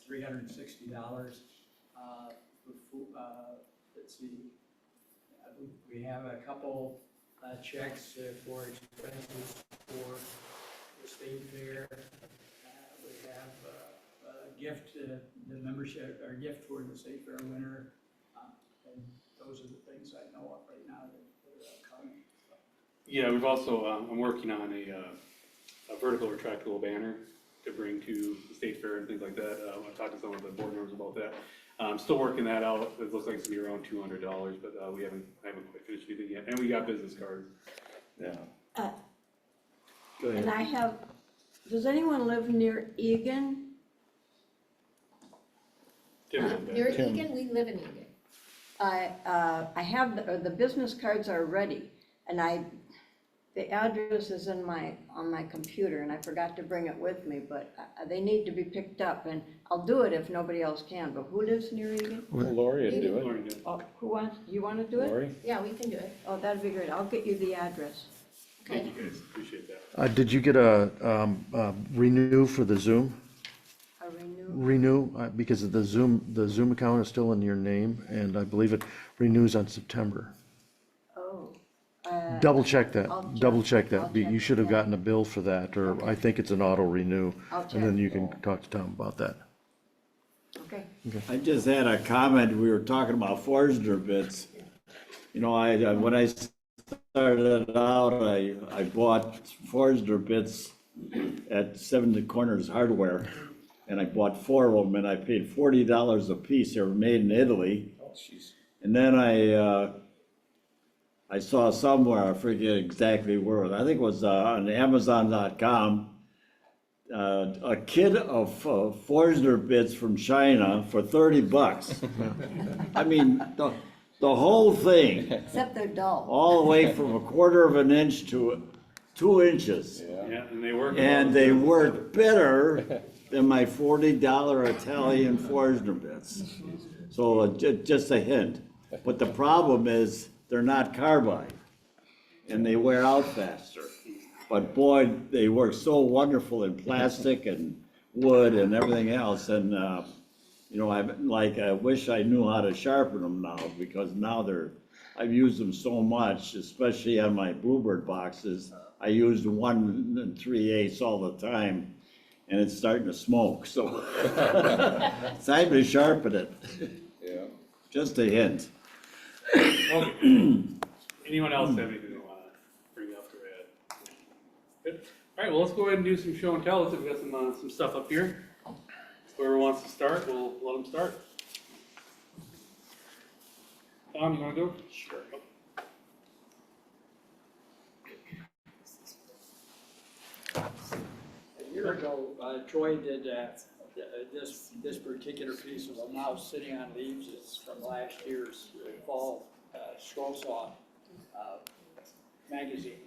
$360. Let's see, we have a couple, checks for expenses for the state fair. We have, a gift, the membership, or gift for the state fair winner. And those are the things I know of right now that are coming. Yeah, we've also, I'm working on a vertical retractable banner to bring to the state fair and things like that. I've talked to some of the board members about that. I'm still working that out. It looks like it's gonna be around $200, but I haven't quite finished anything yet. And we got business cards. Yeah. Go And ahead. I have, does anyone live near Egan? Near Egan, we live in Egan. I have, the business cards are ready, and the address is on my computer, and I forgot to bring it with me, but they need to be picked up, and I'll do it if nobody else can, but who lives near Egan? Lori would do it. Lauren did. Oh, who wants, you wanna do it? Lori? Yeah, we can do it. Oh, that'd be great, I'll get you the address. Thank Okay. you guys, appreciate that. Did you get a renew for the Zoom? A renew, Renew, because the Zoom account is still in your name, and I believe it renews on September. oh. Double check that, I'll check. double check I'll that. You check should have that. gotten a bill for that, or I think it's an auto renew. I'll And then check. you can talk to Tom about that. Okay. I just had a comment, we were talking about Forstner bits. You know, when I started out, I bought Forstner bits at 70 Corners Hardware, and I bought 4 of them, and I paid $40 a piece. They were made in Italy. Oh, jeez. And then I saw somewhere, I forget exactly where, I think it was on Amazon.com, a kit of Forstner bits from China for $30. I mean, the whole thing, Except they're dull. all the way from 1/4 of an inch to 2 inches. Yeah, and they work. And they work better than my $40 Italian Forstner bits. So just a hint. But the problem is, they're not carbide, and they wear out faster. But boy, they work so wonderful in plastic and wood and everything else, and, you know, I wish I knew how to sharpen them now, because now I've used them so much, especially on my Bluebird boxes. I used 1 3/8 all the time, and it's starting to smoke, so it's time to sharpen it. Yeah. Just a hint. Okay. Anyone else have anything they wanna bring up or add? Good. All right, well, let's go ahead and do some show and tell. We've got some stuff up here. Whoever wants to start, we'll let them start. Tom, you wanna go? Sure. A year ago, Troy did, this particular piece was now sitting on leaves. It's from last year's fall scroll saw magazine.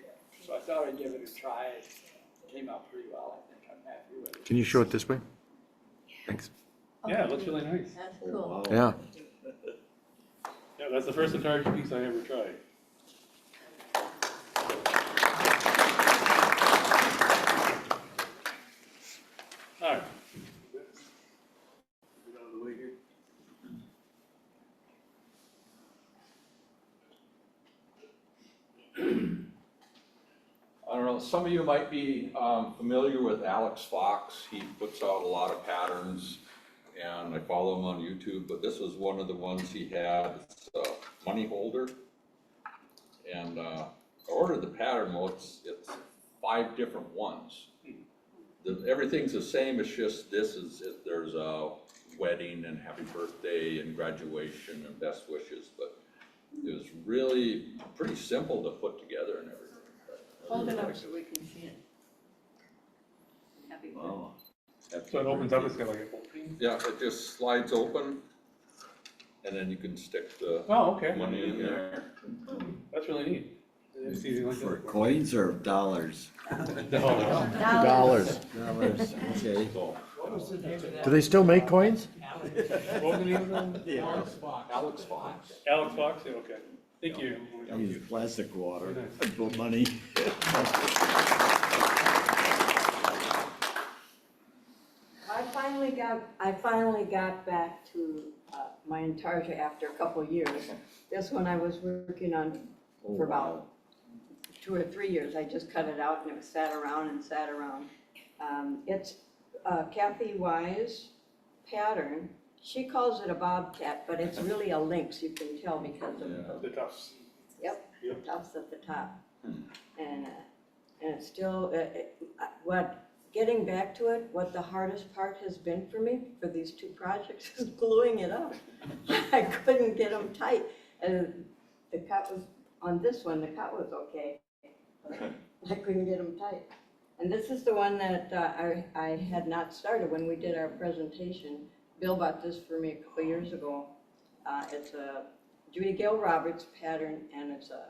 So I thought I'd give it a try. It came out pretty well. I think I'm happy with it. Can you show it this way? Thanks. Yeah, it looks really nice. That's cool. Yeah. Yeah, that's the first entire piece I ever tried. All right. Get out of the way here. I don't know, some of you might be familiar with Alex Fox. He puts out a lot of patterns, and I follow him on YouTube, but this was one of the ones he had. It's a money holder. And I ordered the pattern. Well, it's 5 different ones. Everything's the same, it's just there's a wedding and happy birthday and graduation and best wishes, but it was really pretty simple to put together and everything. Hold it up so we can see it. Happy birthday. Wow. So it opens up, it's got like a opening. Yeah, it just slides open, and then you can stick the Oh, okay. money in there. That's really neat. Didn't see anything like For that. coins or dollars? Dollars. Dollars, okay. So, Do they still make coins? What was the name of them? Alex Fox. Alex Fox, yeah, okay. Thank you. I use plastic water, I put money. I finally got back to my Intarsia after a couple of years. This one I was working on for about 2 or 3 years. I just cut it out and it sat around and sat around. It's Kathy Wise pattern. She calls it a bobcat, but it's really a lynx, you can tell because of The tufts. Yep, the tufts at the top. And it's still, getting back to it, what the hardest part has been for me for these 2 projects is gluing it up. I couldn't get them tight. And the cut was, on this one, the cut was okay. I couldn't get them tight. And this is the one that I had not started when we did our presentation. Bill bought this for me a couple of years ago. It's a Judy Gale Roberts pattern, and it's a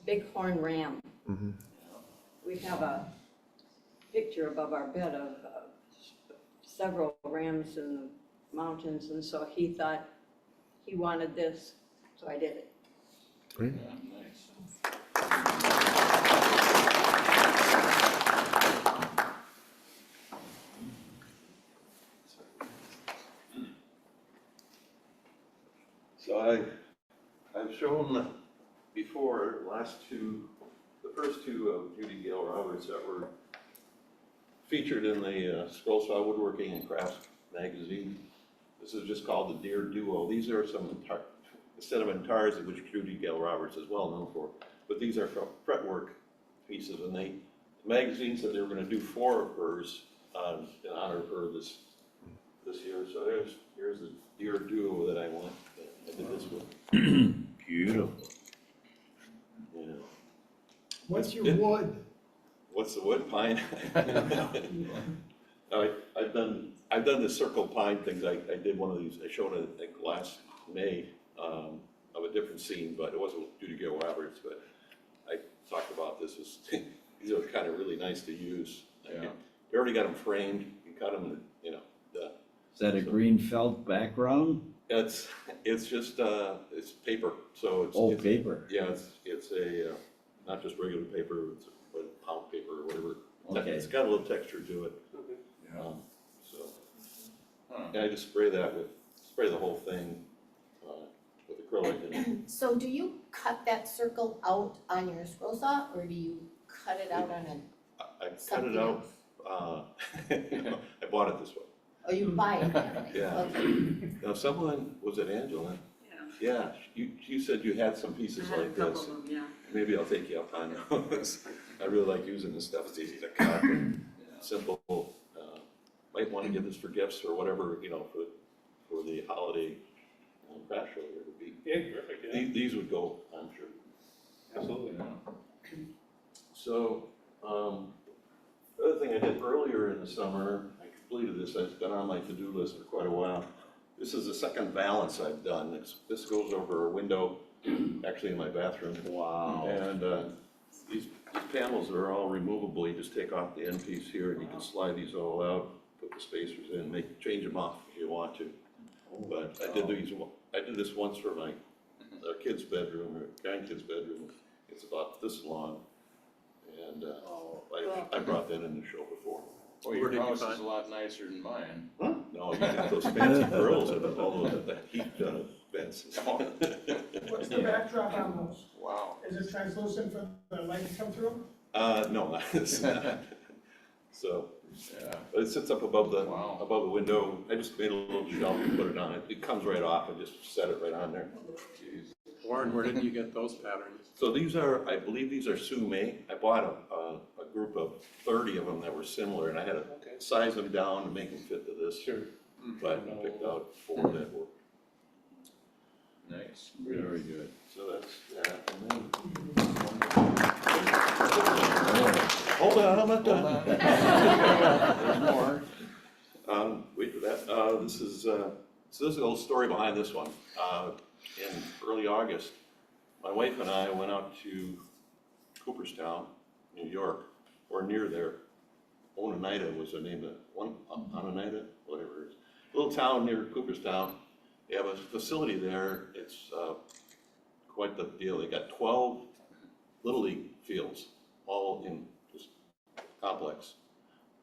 bighorn ram. Mm-hmm. We have a picture above our bed of several rams in the mountains, and so he thought he wanted this, so I did it. Great. So I've shown before, the first 2 of Judy Gale Roberts that were featured in the Scroll Saw Woodworking and Crafts magazine. This is just called the Deer Duo. These are some instead of Antars, which Judy Gale Roberts is well known for, but these are fretwork pieces, and the magazine said they were going to do 4 of hers in honor of her this year. So here's the Deer Duo that I want. I did this one. Beautiful. Yeah. What's your wood? What's the wood? Pine? I've done the circle pine things. I did one of these, I showed it, I think, last May, of a different scene, but it wasn't Judy Gale Roberts, but I talked about this as, these are kind of really nice to use. Yeah. You already got them framed, you cut them, Is that a green felt background? it's just, it's paper, so it's. Oh, it's- paper. Yeah, it's a, not just regular paper, it's a pound paper or whatever. Okay. It's got a little texture to it. So, yeah, I just spray the whole thing, with acrylic and So do you cut that circle out on your scroll saw, or do you cut it out on I cut something it out, else? I bought it this way. Oh, you buy it that way? Yeah. Okay. Now, someone, was it Angela? Yeah, you said you had some pieces like this. Maybe I'll take you up on those. I really like using this stuff, it's easy to cut, and simple. Might want to give this for gifts or whatever, for the holiday craft show here would be. Yeah, perfect, yeah. These would go, I'm sure. Absolutely. So, the other thing I did earlier in the summer, I completed this, it's been on my to-do list for quite a while. This is the second valance I've done. This goes over a window, actually in my bathroom. Wow. And these panels are all removable. You just take off the end piece here and you can slide these all out, put the spacers in, change them off if you want to. But I did this once for our kid's bedroom, or grandkid's bedroom. It's about this long. And I brought that in the show before. Well, your house is a lot nicer than mine. Huh? No, you get those fancy pearls and all those, the heat vents. What's the backdrop on those? Wow. Is it translucent for the light to come through? No, it's not. So, Yeah. but it sits up above the Wow. window. I just made a little shelf and put it on it. It comes right off. I just set it right on there. Jeez. Warren, where did you get those patterns? So these are, I believe these are Sue May. I bought a group of 30 of them that were similar, and I had to size them down to make them fit to this. Sure. But I picked out 4 that were. Nice. Very good. So that's that. And then, hold on, I'm not done. There's more. Wait for that. This is So this is a little story behind this one. In early August, my wife and I went out to Cooperstown, New York, or near there. Oneida was the name of it, Oneida, whatever it is. Little town near Cooperstown. They have a facility there. It's quite the deal. They got 12 Little League fields, all in this complex,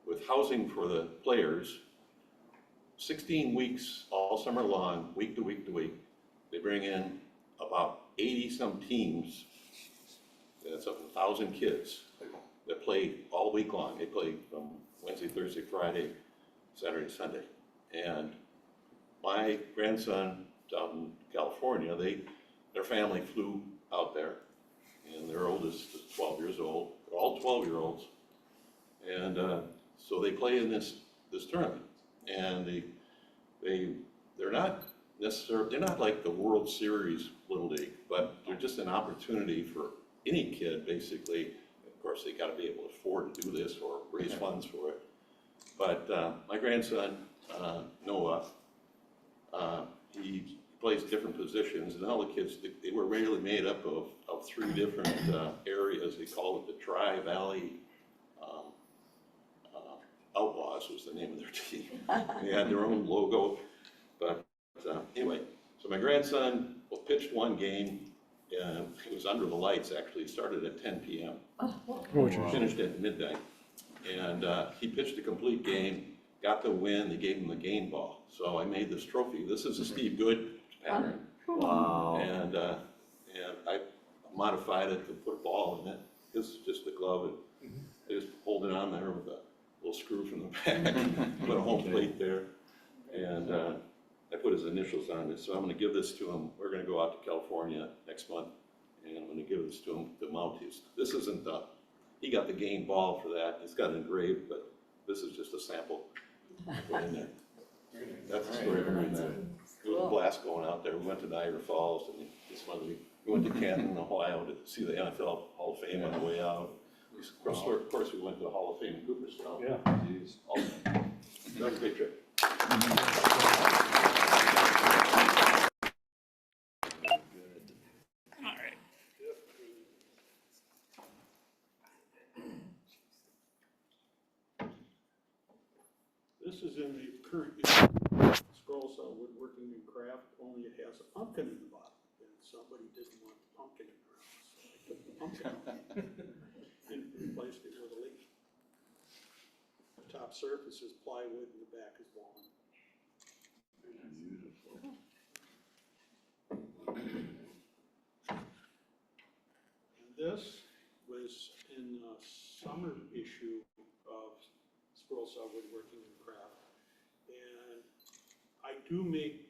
with housing for the players, 16 weeks all summer long, week to week to week. They bring in about 80-some teams. That's 1,000 kids that play all week long. They play from Wednesday, Thursday, Friday, Saturday, Sunday. And my grandson out in California, their family flew out there, and their oldest is 12 years old. They're all 12-year-olds. And so they play in this tournament. And they're not necessarily, they're not like the World Series Little League, but they're just an opportunity for any kid, basically. Of course, they gotta be able to afford to do this or raise funds for it. But my grandson, Noah, he plays different positions, and all the kids, they were really made up of 3 different areas. They call it the Tri-Valley Outlaws was the name of their team. They had their own logo, but anyway, so my grandson pitched one game. It was under the lights, actually. It started at 10 p.m. Finished at midnight. And he pitched a complete game, got the win. They gave him the game ball. So I made this trophy. This is a Steve Good pattern. Wow. And I modified it to put a ball in it. This is just the glove. And I just hold it on there with a little screw from the back, put a home plate there. And I put his initials on it. So I'm going to give this to him. We're going to go out to California next month, and I'm going to give this to him to mount his. This isn't he got the game ball for that. He's got it engraved, but this is just a sample. Put in there. That's the story behind that. It was a blast going out there. We went to Niagara Falls, and we went to Canton, Ohio to see the NFL Hall of Fame on the way out. Of course, we went to the Hall of Fame in Cooperstown. Yeah. Awesome. That was a great trip. This is in the current scroll saw woodworking and craft, only it has a pumpkin in the bottom. And somebody didn't want the pumpkin in the ground, so I took the pumpkin out and replaced it with a leaf. The top surface is plywood and the back is walnut. Beautiful. And this was in the summer issue of Scroll Saw Woodworking and Craft. And I do make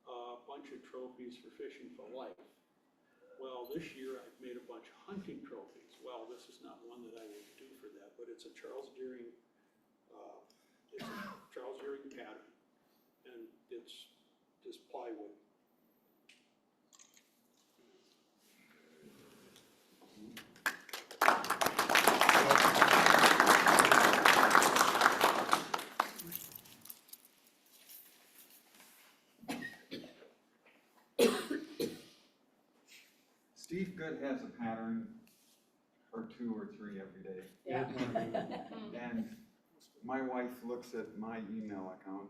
a bunch of trophies for Fishing for Life. Well, this year I've made a bunch of hunting trophies. Well, this is not one that I would do for that, but it's a Charles Deering pattern, and it's just plywood. Steve Good has a pattern or 2 or 3 every day. Yeah. And my wife looks at my email account.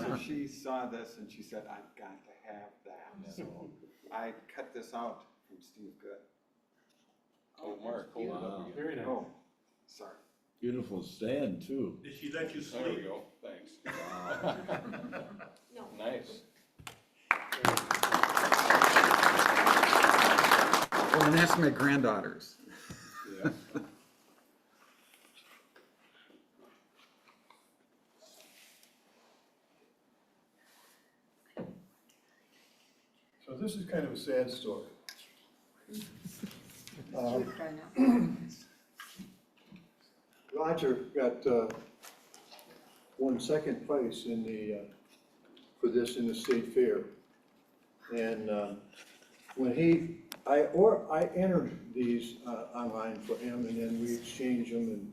So she saw this and she said, I've got to have that. So I cut this out from Steve Good. Oh, Mark, hold on up again. Very nice. Oh, sorry. Beautiful stand too. Did she let you There we sleep? go, thanks. No. Nice. Well, and that's my granddaughters. Yeah. So this is kind of a sad story. Try now. Roger got won second place in the for this in the state fair, and when I entered these online for him, and then we exchange them, and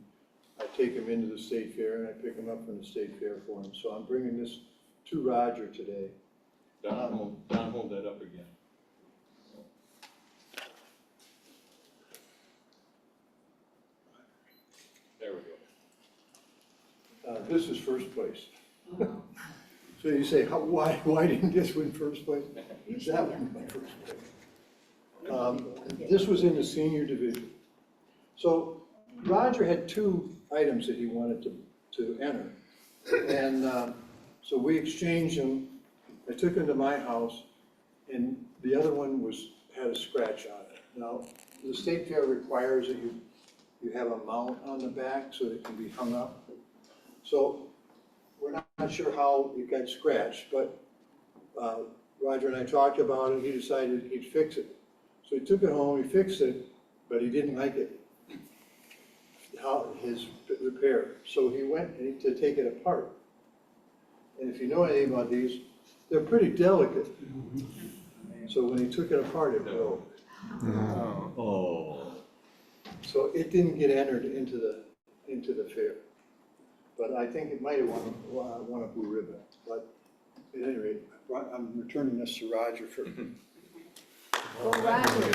I take them into the state fair, and I pick them up from the state fair for him. So I'm bringing this to Roger today. Don, hold that up again. There we go. This is first place. So you say, why didn't this win first place? That one won first place. This was in the senior division. So Roger had 2 items that he wanted to enter. And so we exchanged them. I took them to my house, and the other one had a scratch on it. Now, the state fair requires that you have a mount on the back so that it can be hung up. So we're not sure how it got scratched, but Roger and I talked about it. He decided he'd fix it. So he took it home, he fixed it, but he didn't like it, his repair. So he went to take it apart. And if you know anything about these, they're pretty delicate. So when he took it apart, it broke. Oh. So it didn't get entered into the fair. But I think it might have won a blue ribbon. But at any rate, I'm returning this to Roger for. Go Roger.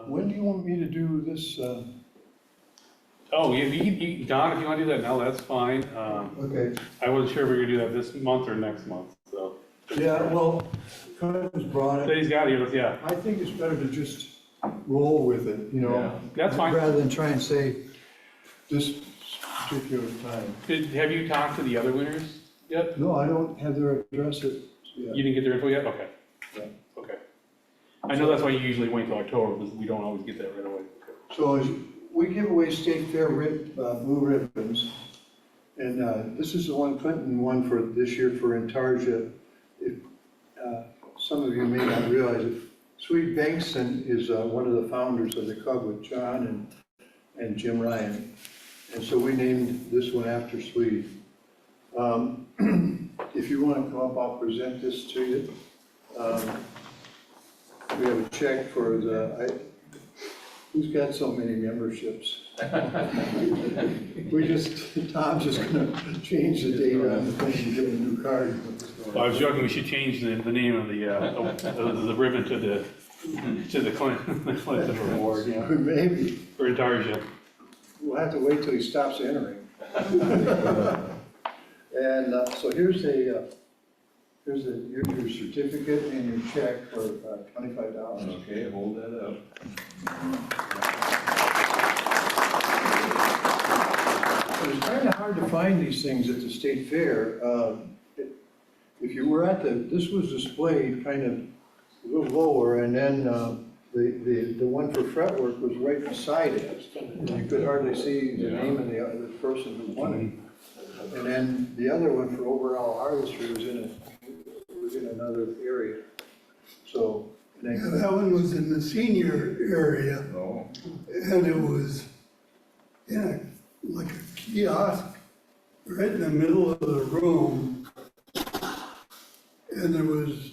When do you want me to do this? Oh, Don, if you want to do that now, that's fine. Okay. I wasn't sure if we were gonna do that this month or next month, so. Yeah, well, Cousins brought it. He's got it, yeah. I think it's better to just roll with it, you know? Yeah, that's fine. Rather than try and say this particular time. Have you talked to the other winners yet? No, I don't have their address yet. You didn't get their info yet? Okay. Yeah. Okay. I know that's why you usually wait till October, because we don't always get that right away. So we give away state fair blue ribbons, and this is the one Clinton won for this year for Intarsia. Some of you may not realize it. Swede Bankston is one of the founders of the club with John and Jim Ryan, and so we named this one after Swede. If you want to come up, I'll present this to you. We have a check for who's got so many memberships? Tom's just gonna change the date on the thing and give a new card. I was joking, we should change the name of the ribbon to the Clinton Award, yeah. Maybe. For Intarsia. We'll have to wait till he stops entering. And so here's your certificate and your check for $25. Okay, hold that up. It's kind of hard to find these things at the state fair. If you were this was displayed kind of a little lower, and then the one for fretwork was right beside it. And you could hardly see the name of the person who won it. And then the other one for overall artistry was in another area. So. Yeah, that one was in the senior area. Oh. And it was like a kiosk right in the middle of the room. And there was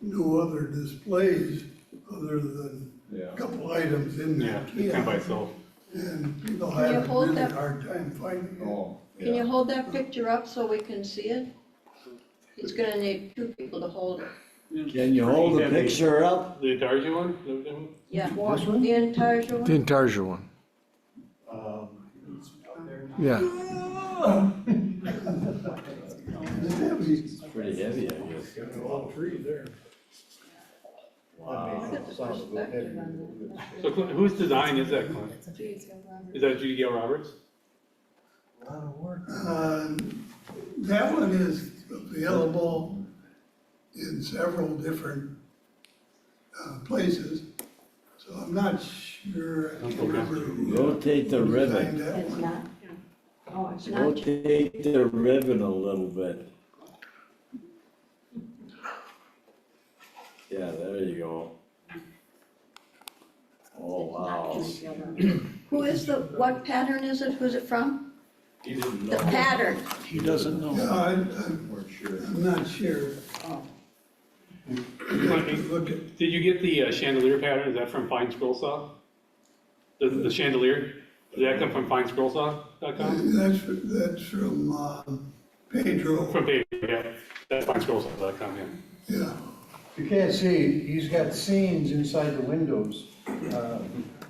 no other displays other than a couple items in that kiosk. Yeah, kind of by itself. And people Can you had a hold really that- hard time finding it. Can you hold that picture up so we can see it? He's gonna need 2 people to hold it. Can you hold the picture up? The Intarsia one? Yeah. This one? The Intarsia one? The Intarsia one. Yeah. It's pretty heavy, I guess. All three there. Wow. Sounds a little heavy. So whose design is that, Clint? Is that Judy Gale Roberts? A lot of work. That one is available in several different places, so I'm not sure, I can't remember who Rotate the ribbon. designed that It's one. not. Oh, it's not. Rotate the ribbon a little bit. Yeah, there you go. Oh, wow. Who is what pattern is it? Who's it from? He didn't The pattern. He doesn't know. Yeah, Weren't sure. I'm not sure. Did you get the chandelier pattern? Is that from Fine Scroll Saw? The chandelier, did that come from finescrollsaw.com? That's from Pedro. From Pedro, yeah. That's finescrollsaw.com, yeah. Yeah. You can't see, he's got scenes inside the windows,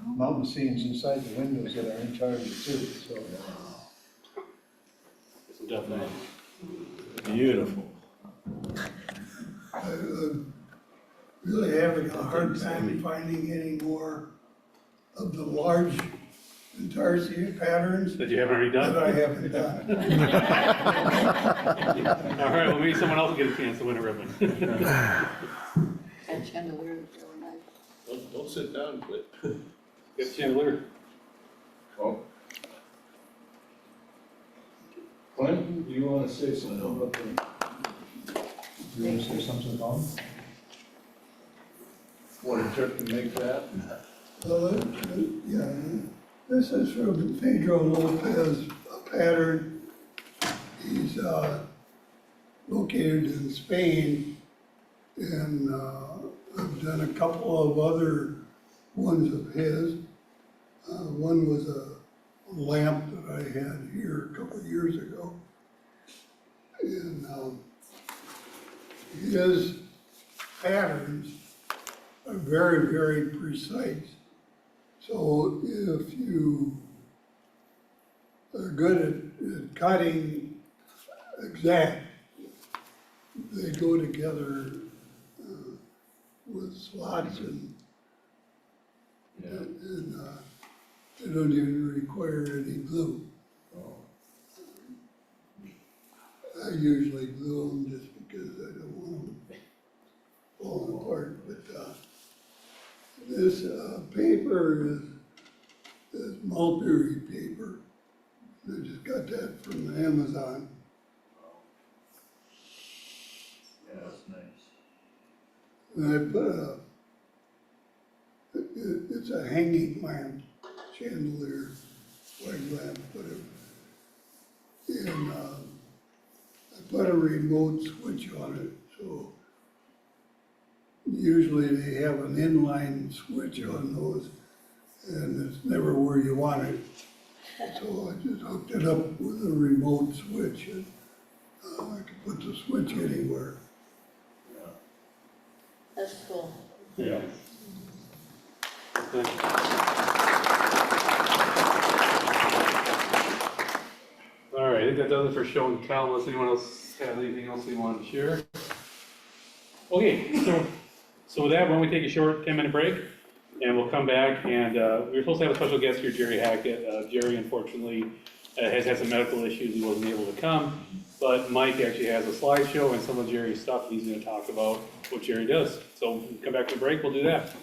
mountain scenes inside the windows that are in charge too, so. Definitely. Beautiful. I'm really having a hard time finding any more of the large intarsia patterns That you haven't already done? that I haven't done. All right, well, maybe someone else will get a chance to win a ribbon. That chandelier is really nice. Don't sit down and quit. Get the chandelier. Oh. Clint, do you wanna say something about the? You want to say something about it? What it took to make that? Well, yeah, this is from Pedro Lopez, a pattern. He's located in Spain, and I've done a couple of other ones of his. One was a lamp that I had here a couple of years ago. And his patterns are very, very precise. So if you are good at cutting exact, they go together with slots and they don't even require any glue. I usually glue them just because I don't want them falling apart, but this paper is mulberry paper. I just got that from Amazon. Yeah, that's nice. And I put it's a hanging lamp, chandelier, white lamp, and I put a remote switch on it, so usually they have an inline switch on those, and it's never where you want it. So I just hooked it up with a remote switch, and I could put the switch anywhere. That's cool. Yeah. All right, I think that does it for show and tell, unless anyone else has anything else they want to share. Okay, so with that, why don't we take a short 10-minute break, and we'll come back, and we were supposed to have a special guest here, Jerry Hackett. Jerry, unfortunately, has had some medical issues, he wasn't able to come, but Mike actually has a slideshow and some of Jerry's stuff, he's gonna talk about what Jerry does. So when we come back from break, we'll do that.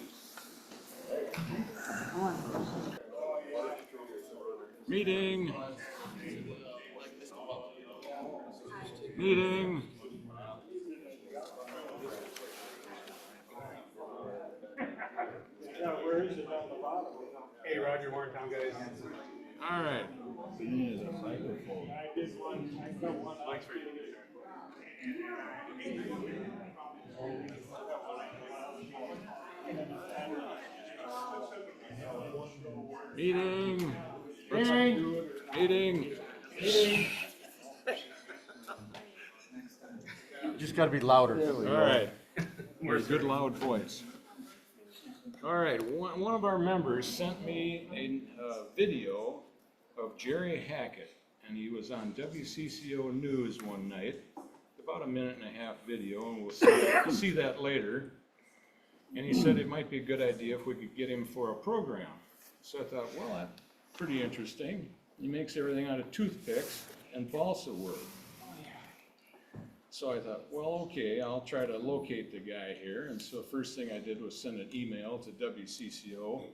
Meeting. Meeting. Yeah, where is it on the bottom? Hey, Roger, Warrentown guys. All right. I did one, I got one. Mike's ready. Meeting. Meeting. Meeting. Just gotta be louder. All right. We're a good loud voice. All right, one of our members sent me a video of Jerry Hackett, and he was on WCCO News one night, about a 1.5-minute video, and we'll see that later. And he said it might be a good idea if we could get him for a program. So I thought, well, that's pretty interesting. He makes everything out of toothpicks and balsa wood. So I thought, well, okay, I'll try to locate the guy here. And so first thing I did was send an email to WCCO.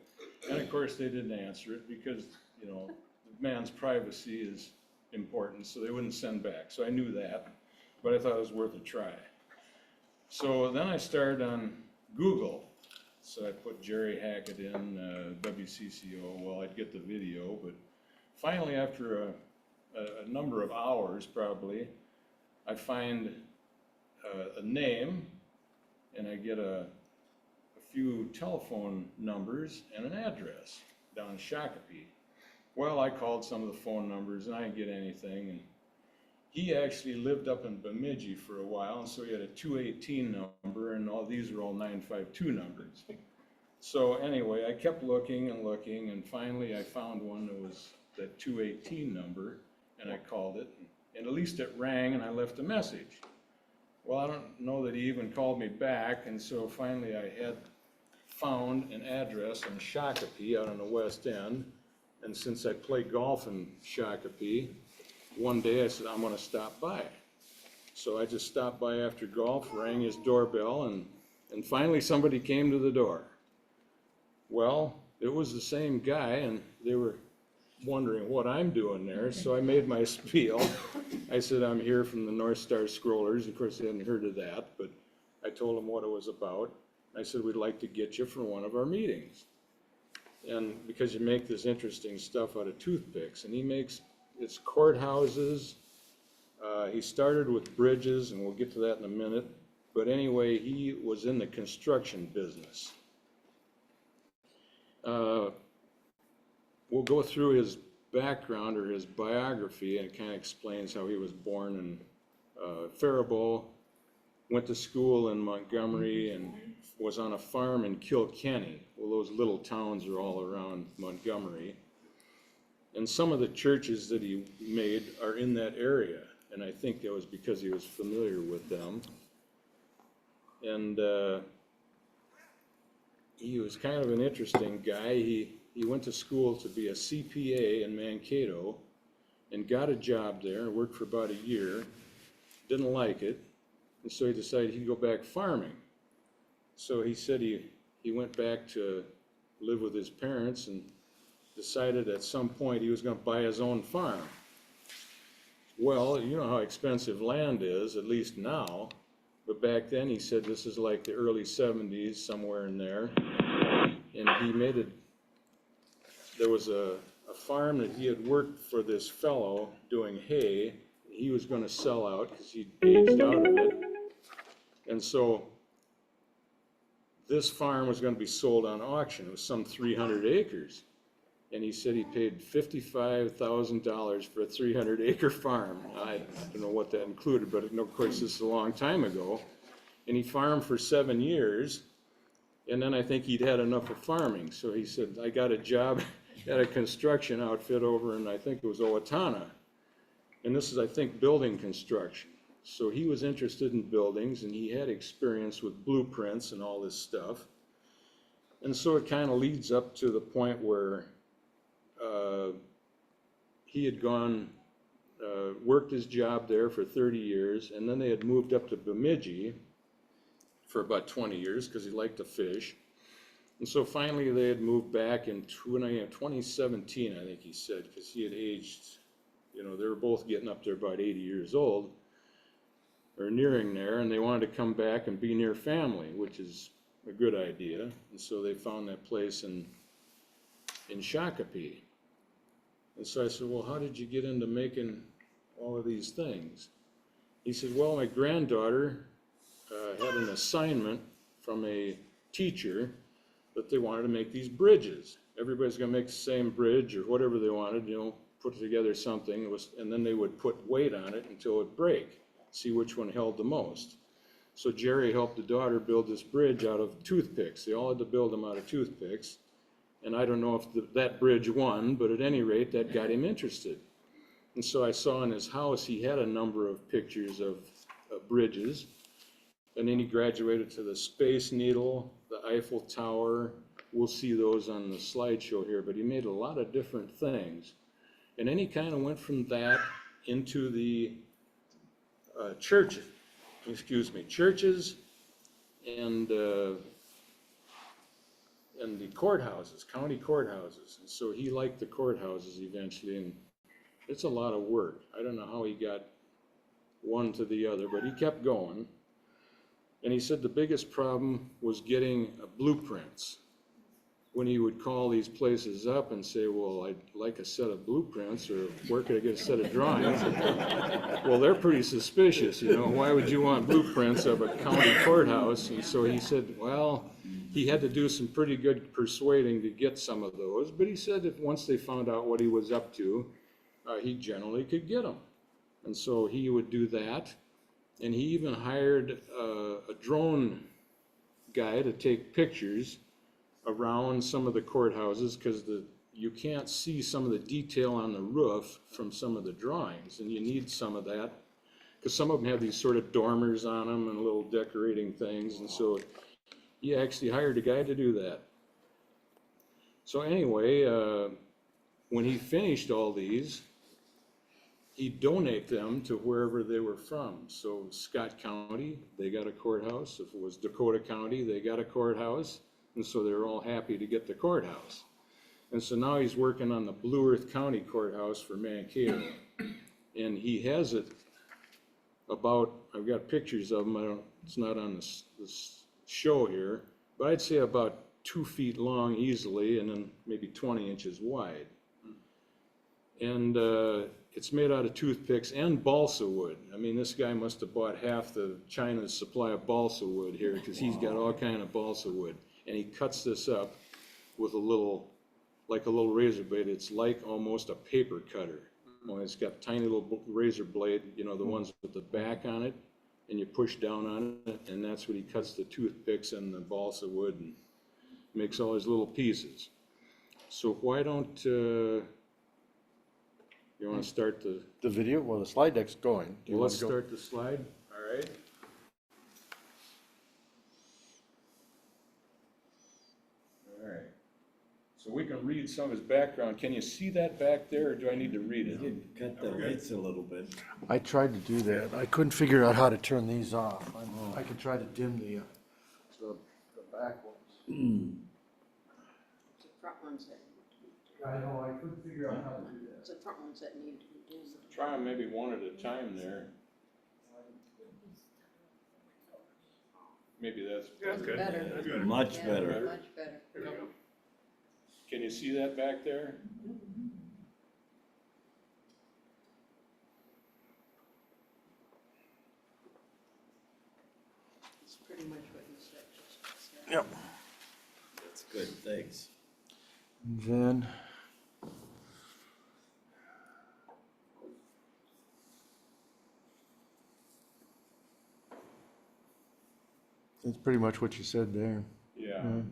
And of course, they didn't answer it because, you know, the man's privacy is important, so they wouldn't send back. So I knew that, but I thought it was worth a try. So then I started on Google. So I put Jerry Hackett in WCCO. Well, I'd get the video, but finally, after a number of hours, probably, I find a name, and I get a few telephone numbers and an address. down in Shakopee. Well, I called some of the phone numbers and I didn't get anything, and he actually lived up in Bemidji for a while, and so he had a 218 number, and all these are all 952 numbers. So anyway, I kept looking and looking, and finally I found one that was that 218 number, and I called it, and at least it rang, and I left a message. Well, I don't know that he even called me back, and so finally I had found an address in Shakopee out on the west end, and since I play golf in Shakopee, one day I said, I'm gonna stop by. So I just stopped by after golf, rang his doorbell, and finally somebody came to the door. Well, it was the same guy, and they were wondering what I'm doing there, so I made my spiel. I said, I'm here from the NorthStar Scrollers. Of course, they hadn't heard of that, but I told them what it was about. I said, we'd like to get you for one of our meetings. And because you make this interesting stuff out of toothpicks, and he makes, it's courthouses. He started with bridges, and we'll get to that in a minute. But anyway, he was in the construction business. We'll go through his background or his biography, and it kind of explains how he was born in Faribault, went to school in Montgomery, and was on a farm in Kilkenny. Well, those little towns are all around Montgomery. And some of the churches that he made are in that area, and I think that was because he was familiar with them. And he was kind of an interesting guy. He went to school to be a CPA in Mankato and got a job there and worked for about a year, didn't like it, and so he decided he'd go back farming. So he said he went back to live with his parents and decided at some point he was going to buy his own farm. Well, you know how expensive land is, at least now, but back then he said this is like the early 70s, somewhere in there, and he made it. There was a farm that he had worked for this fellow doing hay. He was going to sell out because he'd aged out of it. And so this farm was going to be sold on auction. It was some 300 acres. And he said he paid $55,000 for a 300-acre farm. I don't know what that included, but of course this is a long time ago. And he farmed for 7 years. And then I think he'd had enough of farming. So he said, I got a job at a construction outfit over in, I think it was Owatonna. And this is, I think, building construction. So he was interested in buildings, and he had experience with blueprints and all this stuff. And so it kind of leads up to the point where he had gone, worked his job there for 30 years, and then they had moved up to Bemidji for about 20 years because he liked to fish. And so finally they had moved back in 2017, I think he said, because he had aged, you know, they were both getting up there about 80 years old, or nearing there, and they wanted to come back and be near family, which is a good idea. And so they found that place in Shakopee. And so I said, well, how did you get into making all of these things? He said, well, my granddaughter had an assignment from a teacher that they wanted to make these bridges. Everybody's gonna make the same bridge or whatever they wanted, you know, put together something, and then they would put weight on it until it would break, see which one held the most. So Jerry helped the daughter build this bridge out of toothpicks. They all had to build them out of toothpicks. And I don't know if that bridge won, but at any rate, that got him interested. And so I saw in his house, he had a number of pictures of bridges. And then he graduated to the Space Needle, the Eiffel Tower. We'll see those on the slideshow here, but he made a lot of different things. And then he kind of went from that into the churches and the courthouses, county courthouses. And so he liked the courthouses eventually, and it's a lot of work. I don't know how he got one to the other, but he kept going. And he said the biggest problem was getting blueprints. when he would call these places up and say, well, I'd like a set of blueprints, or where could I get a set of drawings? Well, they're pretty suspicious, you know, why would you want blueprints of a county courthouse? And so he said, well, he had to do some pretty good persuading to get some of those, but he said that once they found out what he was up to, he generally could get them. And so he would do that, and he even hired a drone guy to take pictures around some of the courthouses, because you can't see some of the detail on the roof from some of the drawings, and you need some of that, because some of them have these sort of dormers on them and little decorating things, and so he actually hired a guy to do that. So anyway, when he finished all these, he'd donate them to wherever they were from. So Scott County, they got a courthouse. If it was Dakota County, they got a courthouse. And so they were all happy to get the courthouse. And so now he's working on the Blue Earth County Courthouse for Mankato. And he has it about, I've got pictures of them, it's not on this show here, but I'd say about 2 feet long easily, and then maybe 20 inches wide. And it's made out of toothpicks and balsa wood. I mean, this guy must have bought half the China's supply of balsa wood here, because he's got all kind of balsa wood. And he cuts this up with like a little razor blade. It's like almost a paper cutter. Only it's got a tiny little razor blade, you know, the ones with the back on it, and you push down on it, and that's what he cuts the toothpicks and the balsa wood and makes all his little pieces. So why don't, you want to start the video? Well, the slide deck's going. Well, let's start the slide, all right? All right. So we can read some of his background. Can you see that back there, or do I need to read it? You can cut the lights a little bit. I tried to do that. I couldn't figure out how to turn these off. I could try to dim the back ones. It's the front ones that I know, I couldn't figure out how to do that. it's the front ones that need to be done. Try them maybe one at a time there. Maybe that's That's Better. That's good. Much Yeah, better. Much better. There we go. Can you see that back there? It's pretty much what you said. Yep. That's good, thanks. And then that's pretty much what you said there. Yeah. And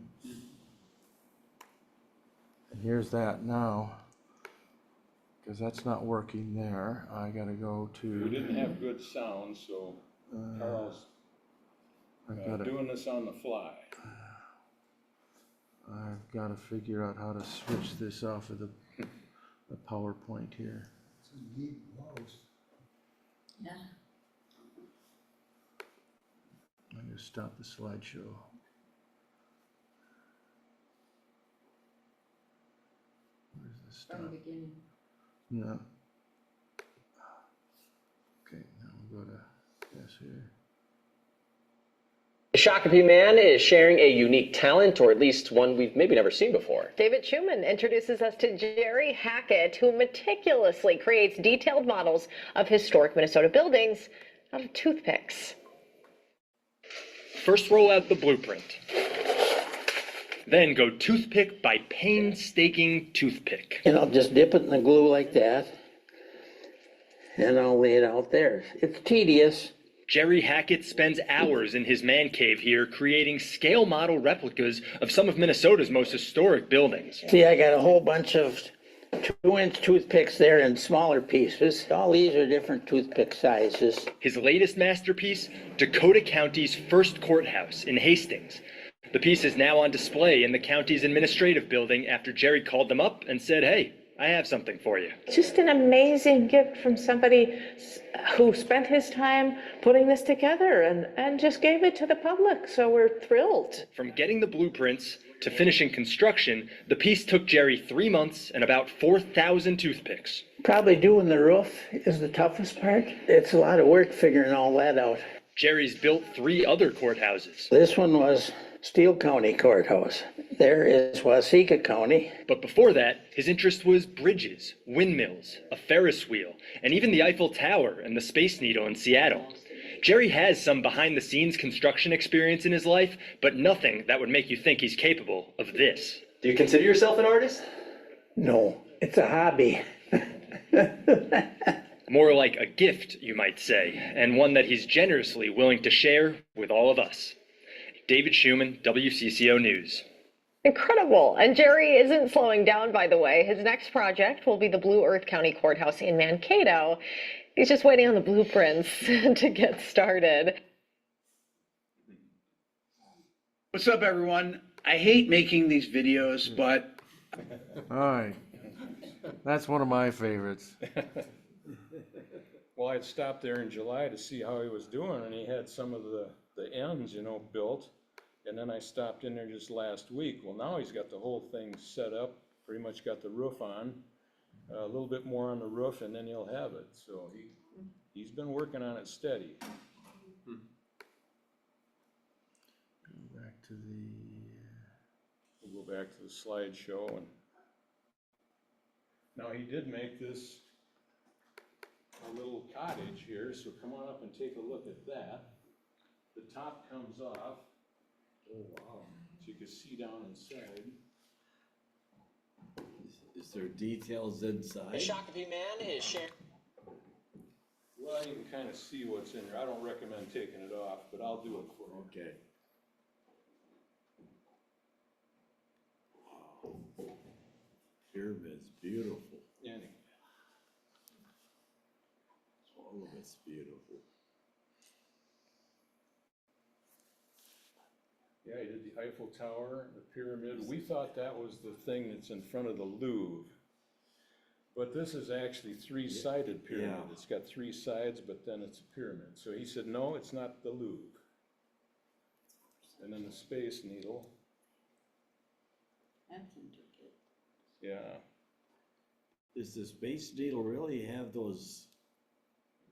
here's that now, because that's not working there. I gotta go to. We didn't have good sound, so Carl's doing this on the fly. I've gotta figure out how to switch this off of the PowerPoint here. It's a neat mouse. Yeah. I'm gonna stop the slideshow. Where's the stop? From the beginning. No. Okay, now we'll go to this here. Shakopee Man is sharing a unique talent, or at least one we've maybe never seen before. David Schumann introduces us to Jerry Hackett, who meticulously creates detailed models of historic Minnesota buildings out of toothpicks. First roll out the blueprint. Then go toothpick by painstaking toothpick. And I'll just dip it in the glue like that. And I'll lay it out there. It's tedious. Jerry Hackett spends hours in his man cave here creating scale model replicas of some of Minnesota's most historic buildings. See, I got a whole bunch of 2-inch toothpicks there in smaller pieces. All these are different toothpick sizes. His latest masterpiece, Dakota County's first courthouse in Hastings. The piece is now on display in the county's administrative building after Jerry called them up and said, hey, I have something for you. Just an amazing gift from somebody who spent his time putting this together and just gave it to the public, so we're thrilled. From getting the blueprints to finishing construction, the piece took Jerry 3 months and about 4,000 toothpicks. Probably doing the roof is the toughest part. It's a lot of work figuring all that out. Jerry's built 3 other courthouses. This one was Steele County Courthouse. There is Waseca County. But before that, his interest was bridges, windmills, a Ferris wheel, and even the Eiffel Tower and the Space Needle in Seattle. Jerry has some behind-the-scenes construction experience in his life, but nothing that would make you think he's capable of this. Do you consider yourself an artist? No, it's a hobby. More like a gift, you might say, and one that he's generously willing to share with all of us. David Schumann, WCCO News. Incredible. And Jerry isn't slowing down, by the way. His next project will be the Blue Earth County Courthouse in Mankato. He's just waiting on the blueprints to get started. What's up, everyone? I hate making these videos, but... All right. That's one of my favorites. Well, I'd stopped there in July to see how he was doing, and he had some of the ends, you know, built. And then I stopped in there just last week. Well, now he's got the whole thing set up, pretty much got the roof on, a little bit more on the roof, and then he'll have it. So he's been working on it steady. Back to the... We'll go back to the slideshow. And now he did make this a little cottage here, so come on up and take a look at that. The top comes off. Oh, wow. So you can see down inside. Is there details inside? The Shakopee man is sharing. Well, you can kind of see what's in there. I don't recommend taking it off, but I'll do it for you. Okay. Wow. Pyramid's beautiful. Anyway. All of it's beautiful. Yeah, he did the Eiffel Tower, the pyramid. We thought that was the thing that's in front of the Louvre. But this is actually three-sided pyramid. Yeah. It's got three sides, but then it's a pyramid. So he said, no, it's not the Louvre. And then the Space Needle. That's intricate. Yeah. Does the Space Needle really have those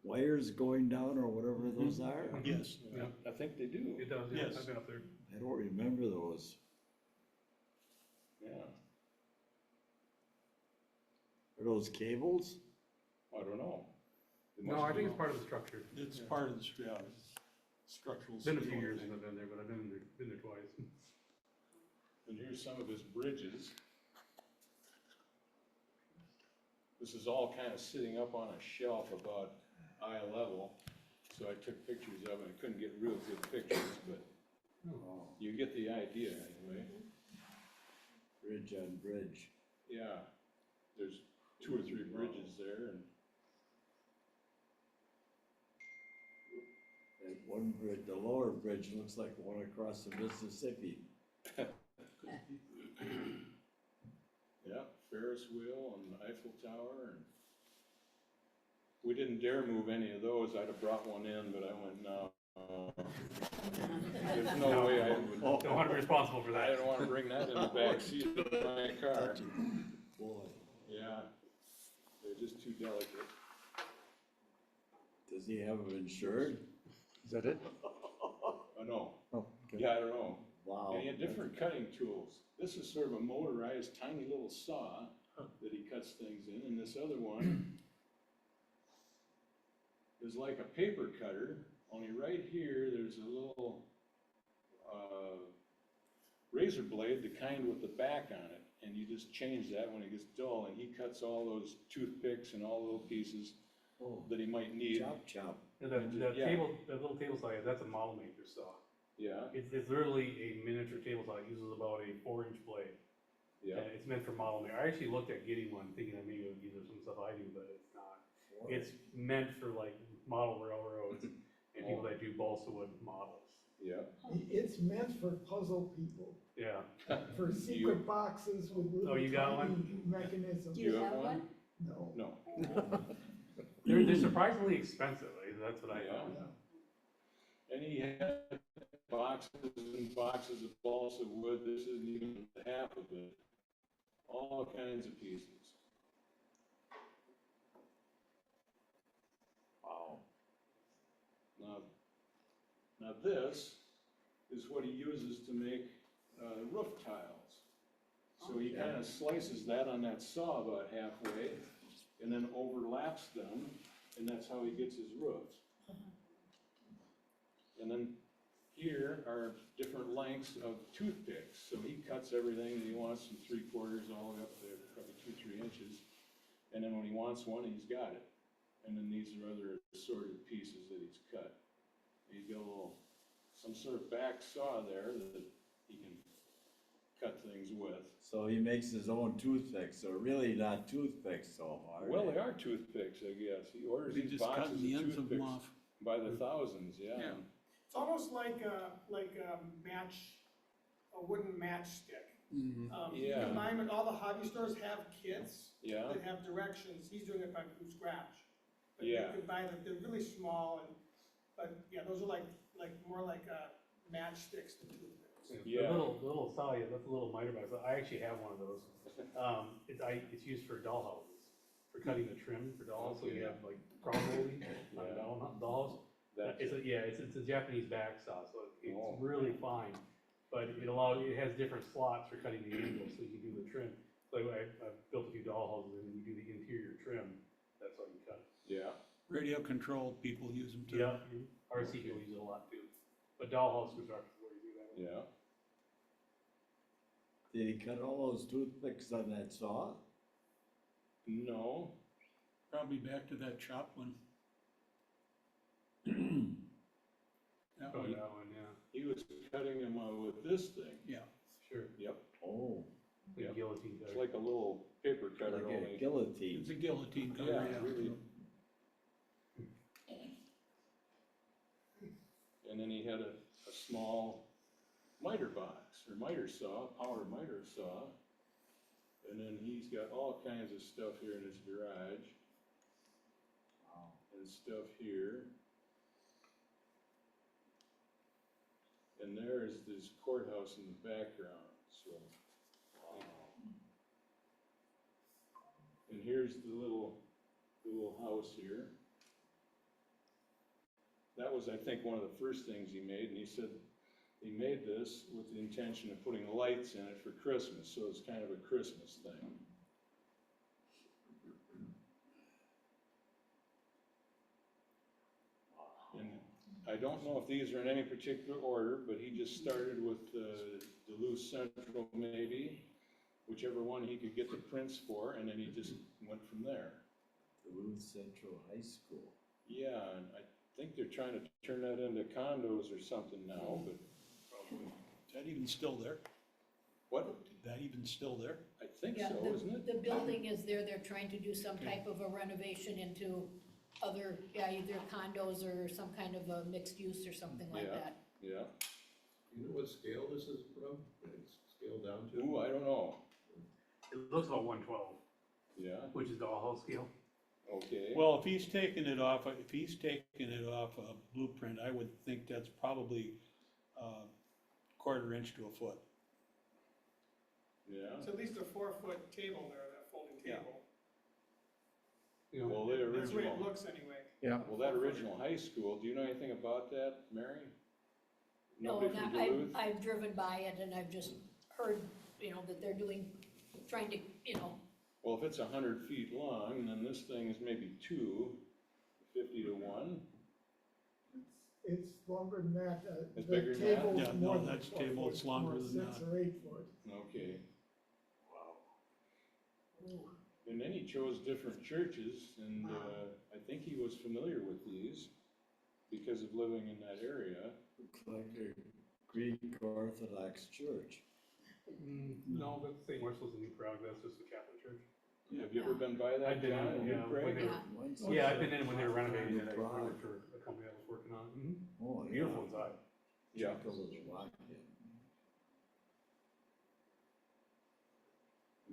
wires going down or whatever those are? Yes. Yeah, I think they do. it does, yeah, Yes. I've been up there. I don't remember those. Yeah. Are those cables? I don't know. It No, must I be. think it's part of the structure. It's part of the, structural. It's been a few steel, I years think. since I've been there, but I've been there twice. And here's some of his bridges. This is all kind of sitting up on a shelf about eye level. So I took pictures of it. I couldn't get real good pictures, but you get the idea anyway. Bridge on bridge. Yeah, there's 2 or 3 bridges there, and That one bridge, the lower bridge looks like the one across the Mississippi. yeah, Ferris wheel and the Eiffel Tower, and we didn't dare move any of those. I'd have brought one in, but I went, no. There's no way I would. Don't want to be responsible for I that. don't want to bring that in the back seat of my car. Boy, Yeah, they're just too delicate. does he have them insured? Is that it? Oh, no. Oh, okay. Yeah, I don't know. Wow. And he had different cutting tools. This is sort of a motorized tiny little saw that he cuts things in, and this other one is like a paper cutter, only right here there's a little razor blade, the kind with the back on it, and you just change that when it gets dull, and he cuts all those toothpicks and all little pieces that he might need. Chop, chop. And the Yeah. the little table saw, that's a model maker saw. Yeah, It's literally a miniature table saw. It uses about a 4-inch blade. yeah. And it's meant for model maker. I actually looked at getting one, thinking that maybe it would use some stuff I do, but it's not. It's meant for like model railroads and people that do balsa wood models. Yeah. It's meant for puzzle people, Yeah. for secret boxes with little Oh, you got tiny one? mechanisms. Do you have one? No. No. They're surprisingly expensive. That's what I Yeah. found. And he had boxes and boxes of balsa wood. This isn't even half of it. All kinds of pieces. Wow. Now this is what he uses to make roof tiles. So he kind of slices that on that saw about halfway, and then overlaps them, and that's how he gets his roofs. And then here are different lengths of toothpicks, so he cuts everything that he wants from 3/4 all the way up to probably 2-3 inches. And then when he wants one, he's got it. And then these are other assorted pieces that he's cut. He's got a little, some sort of back saw there that he can cut things with. So he makes his own toothpicks, so really not toothpicks so far. Well, they are toothpicks, I guess. He orders He these just cut boxes the of ends of them toothpicks off. by the thousands, yeah. It's almost like a wooden matchstick. You Yeah. can buy them at all the hobby stores have kits Yeah. that have directions. He's doing it from scratch. But you Yeah. can buy them, they're really small but yeah, those are like more like matchsticks than toothpicks. Yeah. The little saw, that's a little miter box. I actually have one of those. It's used for doll houses, for cutting the trim for dolls. So you have like prong molding on dolls. It's a Japanese back saw, so it's really fine. But it has different slots for cutting the angles, so you can do the trim. So I've built a few doll houses, and you do the interior trim. That's how you cut. Yeah. Radio controlled people use them too. Yeah, RC people use it a lot too. But doll house construction is where you do that. Yeah. Did he cut all those toothpicks on that saw? No. Probably back to that chopped one. That Oh, one. that one, yeah. He was cutting them with this thing. Yeah. Sure. Yep. Oh. Like guillotine cutter. It's like a little paper cutter Like a only. guillotine. It's a guillotine cutter, Yeah, really. And then he had a small miter box, or miter saw, power miter saw. And then he's got all kinds of stuff here in his garage. Wow. And stuff here. And there is this courthouse in the background, so. And here's the little house here. That was, I think, one of the first things he made, and he said he made this with the intention of putting lights in it for Christmas, so it's kind of a Christmas thing. And I don't know if these are in any particular order, but he just started with Duluth Central maybe, whichever one he could get the prints for, and then he just went from there. Duluth Central High School. Yeah, and I think they're trying to turn that into condos or something now, but probably. Is that even still there? What? Is that even still there? I think Yeah, so, isn't it? the building is there, they're trying to do some type of a renovation into other, either condos or some kind of a mixed use or something like that. Yeah. You know what scale this is from? It's scaled down to? Ooh, I don't know. It looks about 112, Yeah, which is dollhouse scale. okay. Well, if he's taking it off a blueprint, I would think that's probably 1/4 inch to a foot. Yeah. It's at least a 4-foot table there, that folding Yeah. table. Well, the That's the way it original, looks anyway. Yeah. well, that original high school, do you know anything about that, Mary? No, Nobody from not, Duluth? I've driven by it and I've just heard, that they're trying to, Well, if it's 100 feet long, then this thing is maybe 50 to 1. It's longer than that. It's The bigger than that? table's Yeah, no, more than that's 4 table, foot, it's longer more than 6 that. or 8 foot. Okay. And then he chose different churches, and I think he was familiar with these because of living in that area. Looks like a Greek Orthodox church. No, but St. Marcel's in New Prague, that's just the Catholic church. Have you ever been by that, I've been John, in, in yeah, New when Prague? they were, yeah, I've been in when they were renovating it, I worked for a company I was working on. Mm-hmm. Oh, yeah. Beautiful inside. Yeah. Check a little rock in.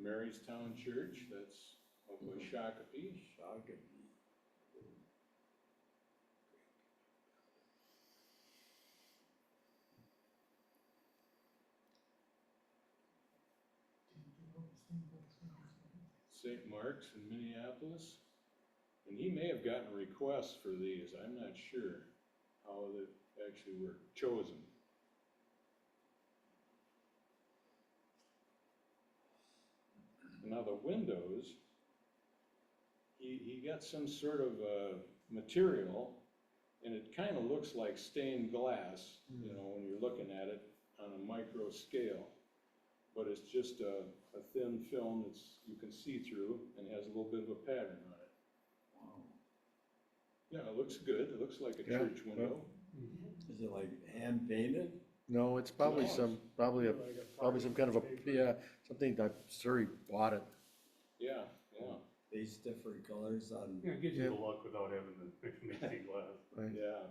Marystown Church, that's up by Shakopee. Shakopee. St. Mark's in Minneapolis. And he may have gotten a request for these, I'm not sure how they actually were chosen. the windows, he got some sort of material, and it kind of looks like stained glass, you know, when you're looking at it on a micro scale. But it's just a thin film that's, you can see through and has a little bit of a pattern on it. Wow. Yeah, it looks good. It looks like a Yeah, church window. Is it like hand painted? No, it's probably No, probably some kind of something that Surrey bought it. Yeah, yeah, These different colors on. Yeah, it gives you the look without having the fancy glass. Right. yeah.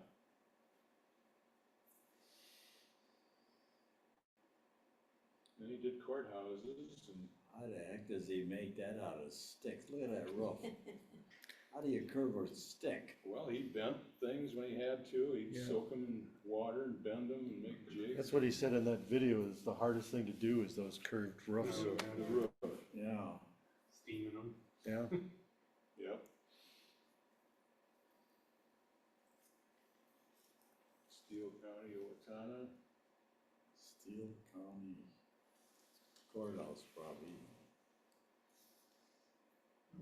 And he did courthouses and How the heck does he make that out of sticks? Look at that roof. How do you curve a stick? well, he bent things when he had to. He'd Yeah. soak them in water and bend them and make jigs. That's what he said in that video, is the hardest thing to do is those curved roofs. The roof. Yeah. Steaming them. Yeah. Yep. Steele County, Owatonna. Steele County courthouse probably.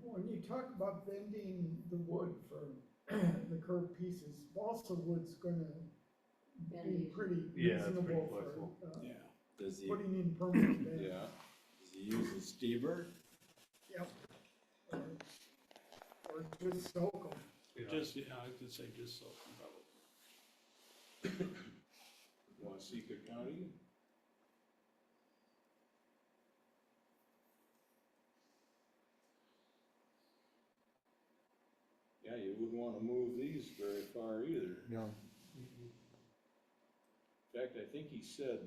When you talk about bending the wood for the curved pieces, balsa wood's gonna be pretty Yeah, it's pretty reasonable flexible. for, Yeah. Does he, putting in permanent bend. Yeah. does he use a steamer? Yep. Or just soak them. Just, yeah, I could say just so, probably. Waseca County. Yeah, you wouldn't want to move these very far either. No. In fact, I think he said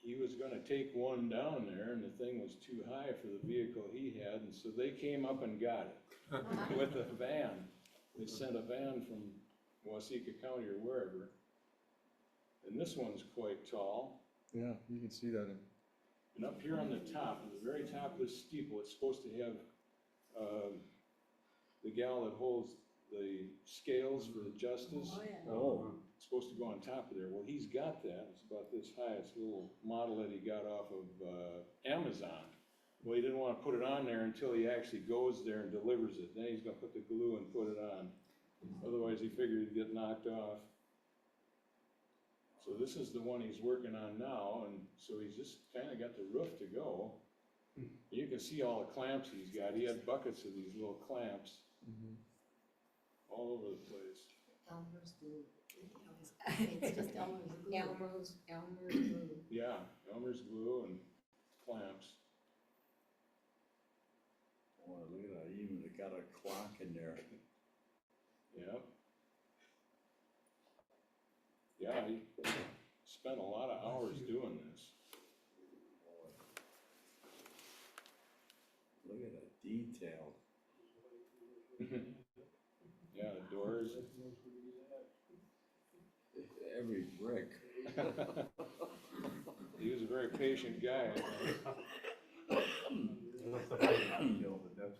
he was gonna take one down there and the thing was too high for the vehicle he had, and so they came up and got it with a van. They sent a van from Waseca County or wherever. And this one's quite tall. Yeah, you can see that. And up here on the top, at the very top of the steeple, it's supposed to have, the gal that holds the scales for the justice. Oh, yeah. Oh. It's supposed to go on top of there. Well, he's got that. It's about this high. It's a little model that he got off of, Amazon. Well, he didn't want to put it on there until he actually goes there and delivers it. Then he's gonna put the glue and put it on. Otherwise, he figured he'd get knocked off. So this is the one he's working on now, and so he's just kinda got the roof to go. You can see all the clamps he's got. He had buckets of these little clamps all over the place. Elmer's glue. It's just Elmer's glue. Yeah, Elmer's glue and clamps. Boy, look at that, even it got a clock in there. Yep. Yeah, he spent a lot of hours doing this. Look at the detail. Yeah, the doors. Every brick. He was a very patient guy. That's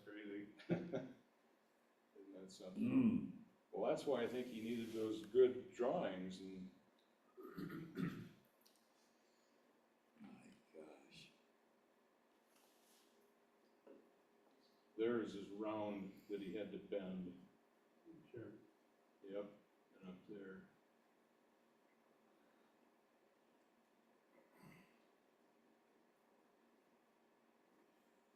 crazy. Isn't that something? Well, that's why I think he needed those good drawings and. My gosh. Theirs is round that he had to bend. Sure. Yep, and up there.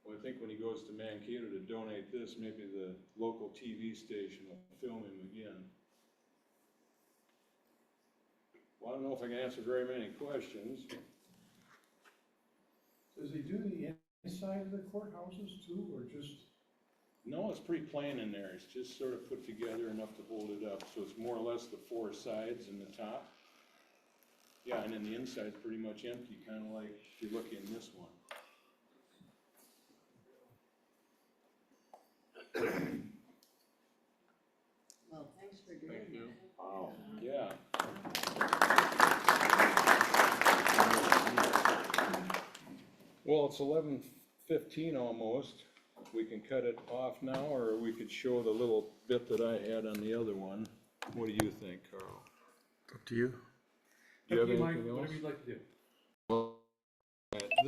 Well, I think when he goes to Mankato to donate this, maybe the local TV station will film him again. Well, I don't know if I can answer very many questions. Does he do the inside of the courthouses too, or just? No, it's pretty plain in there. It's just sort of put together enough to hold it up. So it's more or less the four sides and the top. Yeah, and then the inside's pretty much empty, kind of like if you look in this one. Well, thanks for doing that. Wow. Yeah. Well, it's 11:15 almost. We can cut it off now, or we could show the little bit that I had on the other one. What do you think, Carl? Up to you. Do you have Up to you, Mike. anything else? Whatever you'd like to do. Well,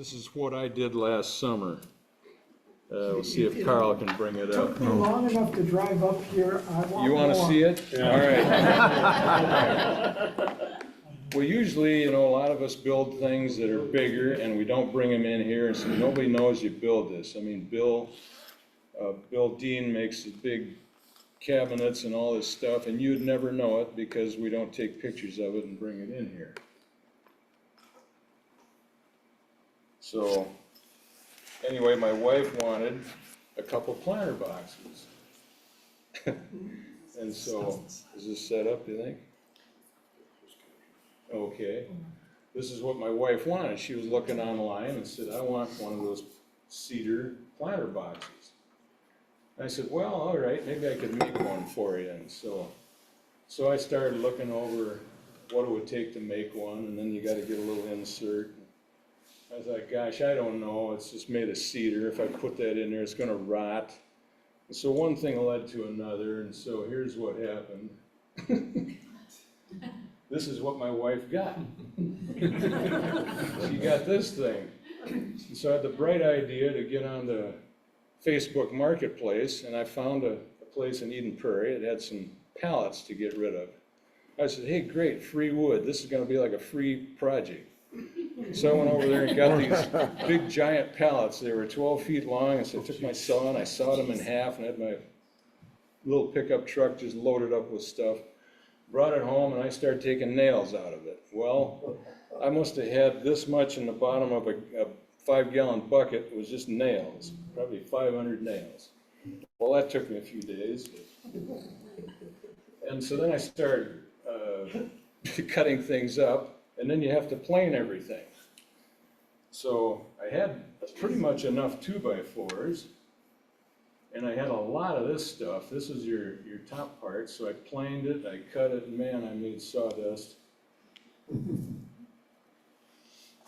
This is what I did last summer. We'll see if Carl can bring it up. Took me long enough to drive up here, I want more. You wanna see it? All right. Well, usually, a lot of us build things that are bigger and we don't bring them in here, and so nobody knows you build this. I mean, Bill Dean makes the big cabinets and all this stuff, and you'd never know it because we don't take pictures of it and bring it in here. So, anyway, my wife wanted a couple planter boxes. And so, is this set up, do you think? Okay. This is what my wife wanted. She was looking online and said, I want one of those cedar planter boxes. I said, well, all right, maybe I could make one for you. And so I started looking over what it would take to make one, and then you gotta get a little insert. I was like, gosh, I don't know, it's just made of cedar. If I put that in there, it's gonna rot. And so one thing led to another, and so here's what happened. This is what my wife got. She got this thing. And so I had the bright idea to get on the Facebook Marketplace, and I found a place in Eden Prairie. It had some pallets to get rid of. I said, hey, great, free wood. This is gonna be like a free project. So I went over there and got these big giant pallets. They were 12 feet long, and so I took my saw and I sawed them in half and had my little pickup truck just loaded up with stuff. Brought it home and I started taking nails out of it. Well, I must have had this much in the bottom of a 5-gallon bucket. It was just nails, probably 500 nails. Well, that took me a few days. And so then I started cutting things up, and then you have to plane everything. So I had pretty much enough 2x4s, and I had a lot of this stuff. This is your top part, so I planed it, I cut it, and man, I made sawdust. And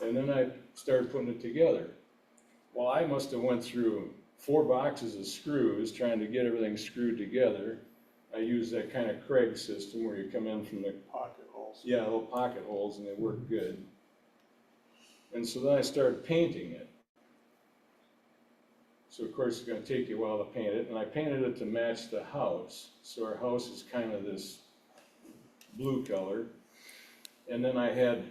then I started putting it together. Well, I must have went through 4 boxes of screws trying to get everything screwed together. I used that kind of Craig system where you come in from the Pocket holes. yeah, little pocket holes, and they work good. And so then I started painting it. So of course it's gonna take you a while to paint it, and I painted it to match the house. So our house is kind of this blue color. And then I had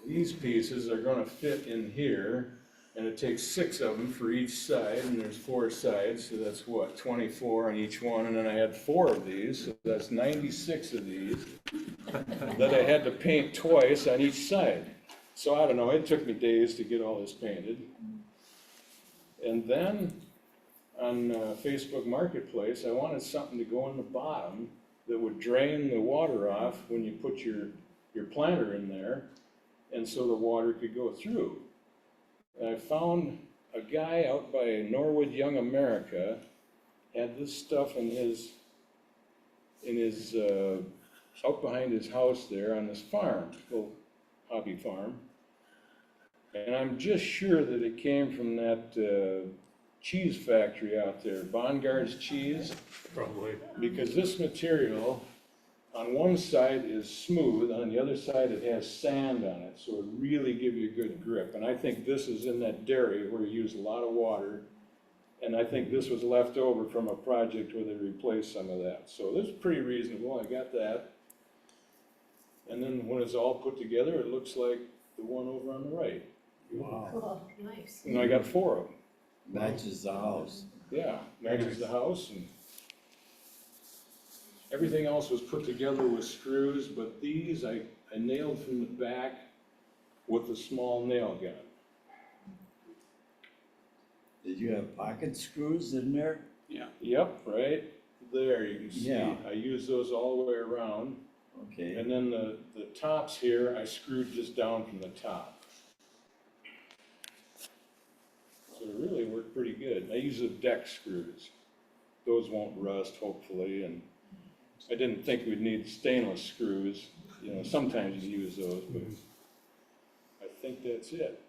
these pieces are gonna fit in here, and it takes 6 of them for each side, and there's 4 sides, so that's what, 24 on each one, and then I had 4 of these, so that's 96 of these that I had to paint twice on each side. So I don't know, it took me days to get all this painted. And then on Facebook Marketplace, I wanted something to go in the bottom that would drain the water off when you put your planter in there, and so the water could go through. And I found a guy out by Norwood Young America had this stuff in his out behind his house there on this farm, little hobby farm. And I'm just sure that it came from that cheese factory out there, Bongard's Cheese. Probably. Because this material, on one side is smooth, on the other side it has sand on it, so it really gives you a good grip. And I think this is in that dairy where you use a lot of water, and I think this was left over from a project where they replaced some of that. So this is pretty reasonable, I got that. And then when it's all put together, it looks like the one over on the right. Wow. Cool, nice. And I got 4 of them. Matches the house. Yeah, matches the house, and everything else was put together with screws, but these I nailed from the back with a small nail gun. Did you have pocket screws in there? Yeah. Yep, right there, you can see. Yeah. I used those all the way around. Okay. And then the tops here, I screwed just down from the top. So it really worked pretty good. I use the deck screws. Those won't rust, hopefully, and I didn't think we'd need stainless screws. You know, sometimes you use those, but I think that's it.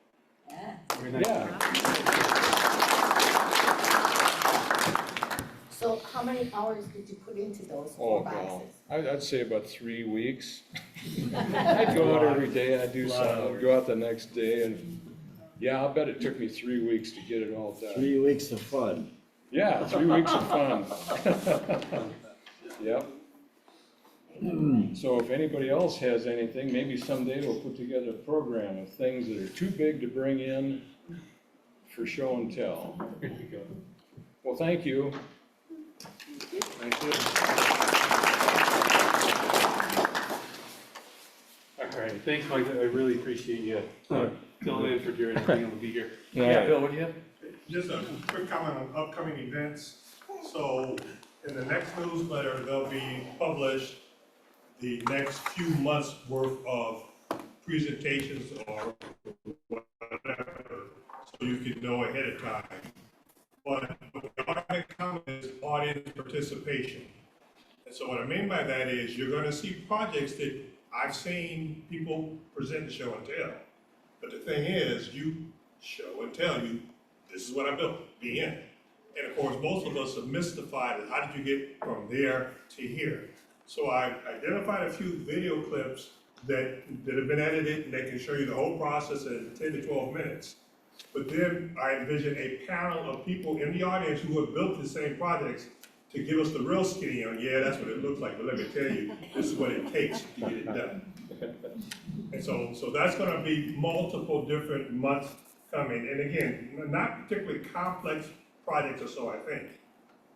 Yeah. So how many hours did you put into those Oh, 4 boxes? God. I'd say about 3 weeks. I'd go out every day and I'd do something, I'd go out the next day, and Yeah, I'll bet it took me 3 weeks to get it all done. 3 weeks of fun. Yeah, 3 weeks of fun. Yep. So if anybody else has anything, maybe someday we'll put together a program of things that are too big to bring in for show and tell. Well, thank you. Thank you. All right, thanks, Mike, I really appreciate you filling in for Jerry and being able to be here. Yeah, Bill, what do you have? Just a quick comment on upcoming events. So in the next newsletter, they'll be published the next few months worth of presentations or whatever, so you can know ahead of time. But what we are going to come is audience participation. And so what I mean by that is you're going to see projects that I've seen people present show and tell. But the thing is, you show and tell you, this is what I built, be in. And of course, most of us are mystified as how did you get from there to here? So I identified a few video clips that have been edited and they can show you the whole process in 10 to 12 minutes. But then I envisioned a panel of people in the audience who have built the same projects to give us the real skinny on, yeah, that's what it looks like, but let me tell you, this is what it takes to get it done. And so that's gonna be multiple different months coming. And again, not particularly complex projects or so, I think.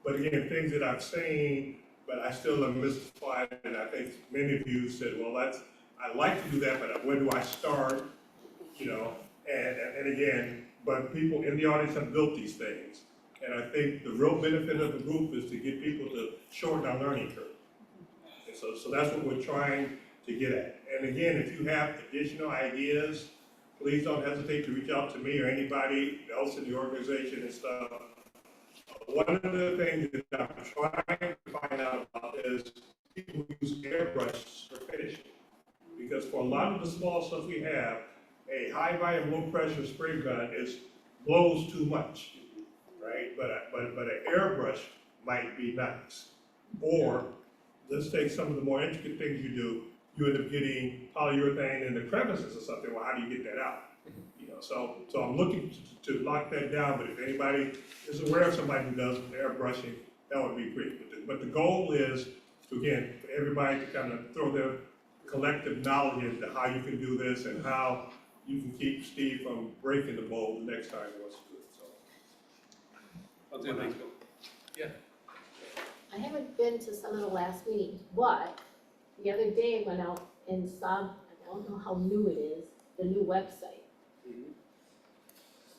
But again, things that I've seen, but I still am mystified, and I think many of you said, well, I like to do that, but where do I start? You know, and again, but people in the audience have built these things. And I think the real benefit of the group is to get people to shorten our learning curve. And so that's what we're trying to get at. And again, if you have additional ideas, please don't hesitate to reach out to me or anybody else in the organization and stuff. One of the things that I'm trying to find out about is people who use airbrush for finishing. Because for a lot of the small stuff we have, a high volume, low pressure spray gun blows too much, right? But an airbrush might be nice. Or let's take some of the more intricate things you do. You end up getting polyurethane in the crevices or something. Well, how do you get that out? You know, so I'm looking to lock that down. But if anybody is aware of somebody who does airbrushing, that would be great. But the goal is to, again, for everybody to kind of throw their collective knowledge into how you can do this and how you can keep Steve from breaking the mold the next time he wants to do it. So I'll do it. Thanks, Bill. Yeah. I haven't been to some of the last meetings, but the other day I went out and saw, I don't know how new it is, the new website.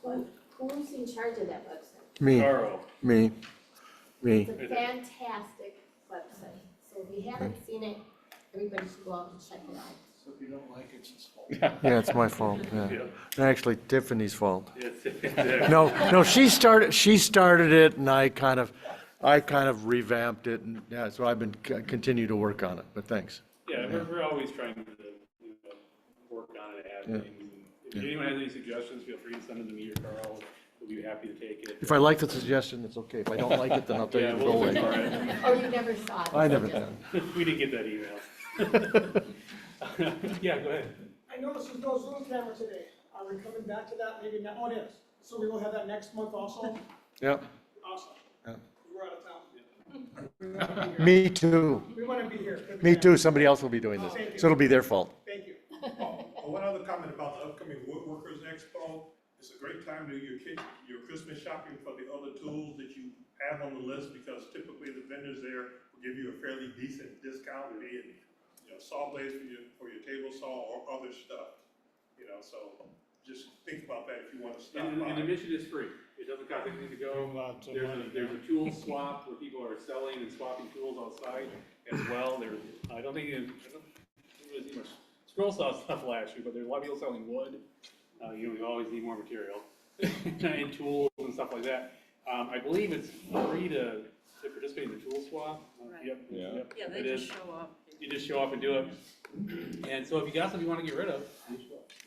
But who's in charge of that website? Me. Carl. Me. It's a fantastic website. So if you haven't seen it, everybody should go out and check it out. So if you don't like it, it's fault. Yeah, it's my fault, yeah. Actually, Tiffany's fault. It's No, she started it and I kind of revamped it and, yeah, so I've been, continue to work on it, but thanks. Yeah, we're always trying to work on it, add things. If anyone has any suggestions, feel free to send them to me or Carl. We'll be happy to take it. If I like the suggestion, it's okay. If I don't like it, then I'll tell you to go away. Oh, you never saw it. I never did. We didn't get that email. Yeah, go ahead. I noticed there's no Zoom camera today. Are we coming back to that maybe now? Oh, it is. So we will have that next month also? Yep. Awesome. Yeah. We're out of town. We wanna be here. Me too. We want to be here. Good Me to too. have. Somebody else will be doing this. Thank you. So it'll be their fault. Thank you. one other comment about the upcoming Woodworkers Expo. It's a great time to do your Christmas shopping for the other tools that you have on the list, because typically the vendors there will give you a fairly decent discount, be it, saw blades for your table saw or other stuff. So just think about that if you want to stop by. And admission is free. It doesn't cost anything to go. There's a tool swap where people are selling and swapping tools outside as well. I don't think there was much scroll saw stuff last year, but there's a lot of people selling wood. We always need more material and tools and stuff like that. I believe it's free to participate in the tool swap. Right. Yep. Yeah, they just show up. You just show up and do it. And so if you got something you want to get rid of,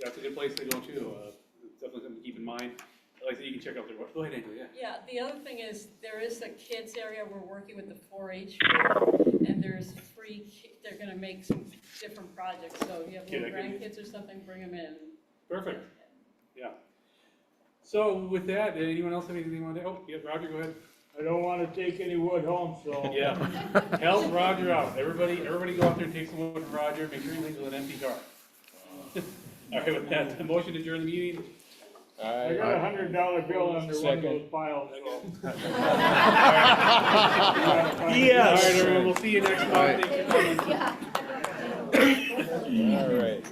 that's a good place to go too. It's definitely something to keep in mind. Like I said, you can check out their website. Go ahead, Angela, yeah. Yeah, the other thing is, there is a kids area, we're working with the 4-H group, and there's free, they're gonna make some different projects, so if you have little grandkids or something, bring them in. Perfect. Yeah. So with that, anyone else have anything they want to, oh, yeah, Roger, go ahead. I don't wanna take any wood home, so. Yeah, help Roger out. Everybody go out there and take some wood from Roger, make sure he leaves with an empty car. All right, with that, the motion to adjourn the meeting. I got $100 bill under one of those piles, so. Yes. All right, everyone, we'll see you next month. Thanks for coming. All right.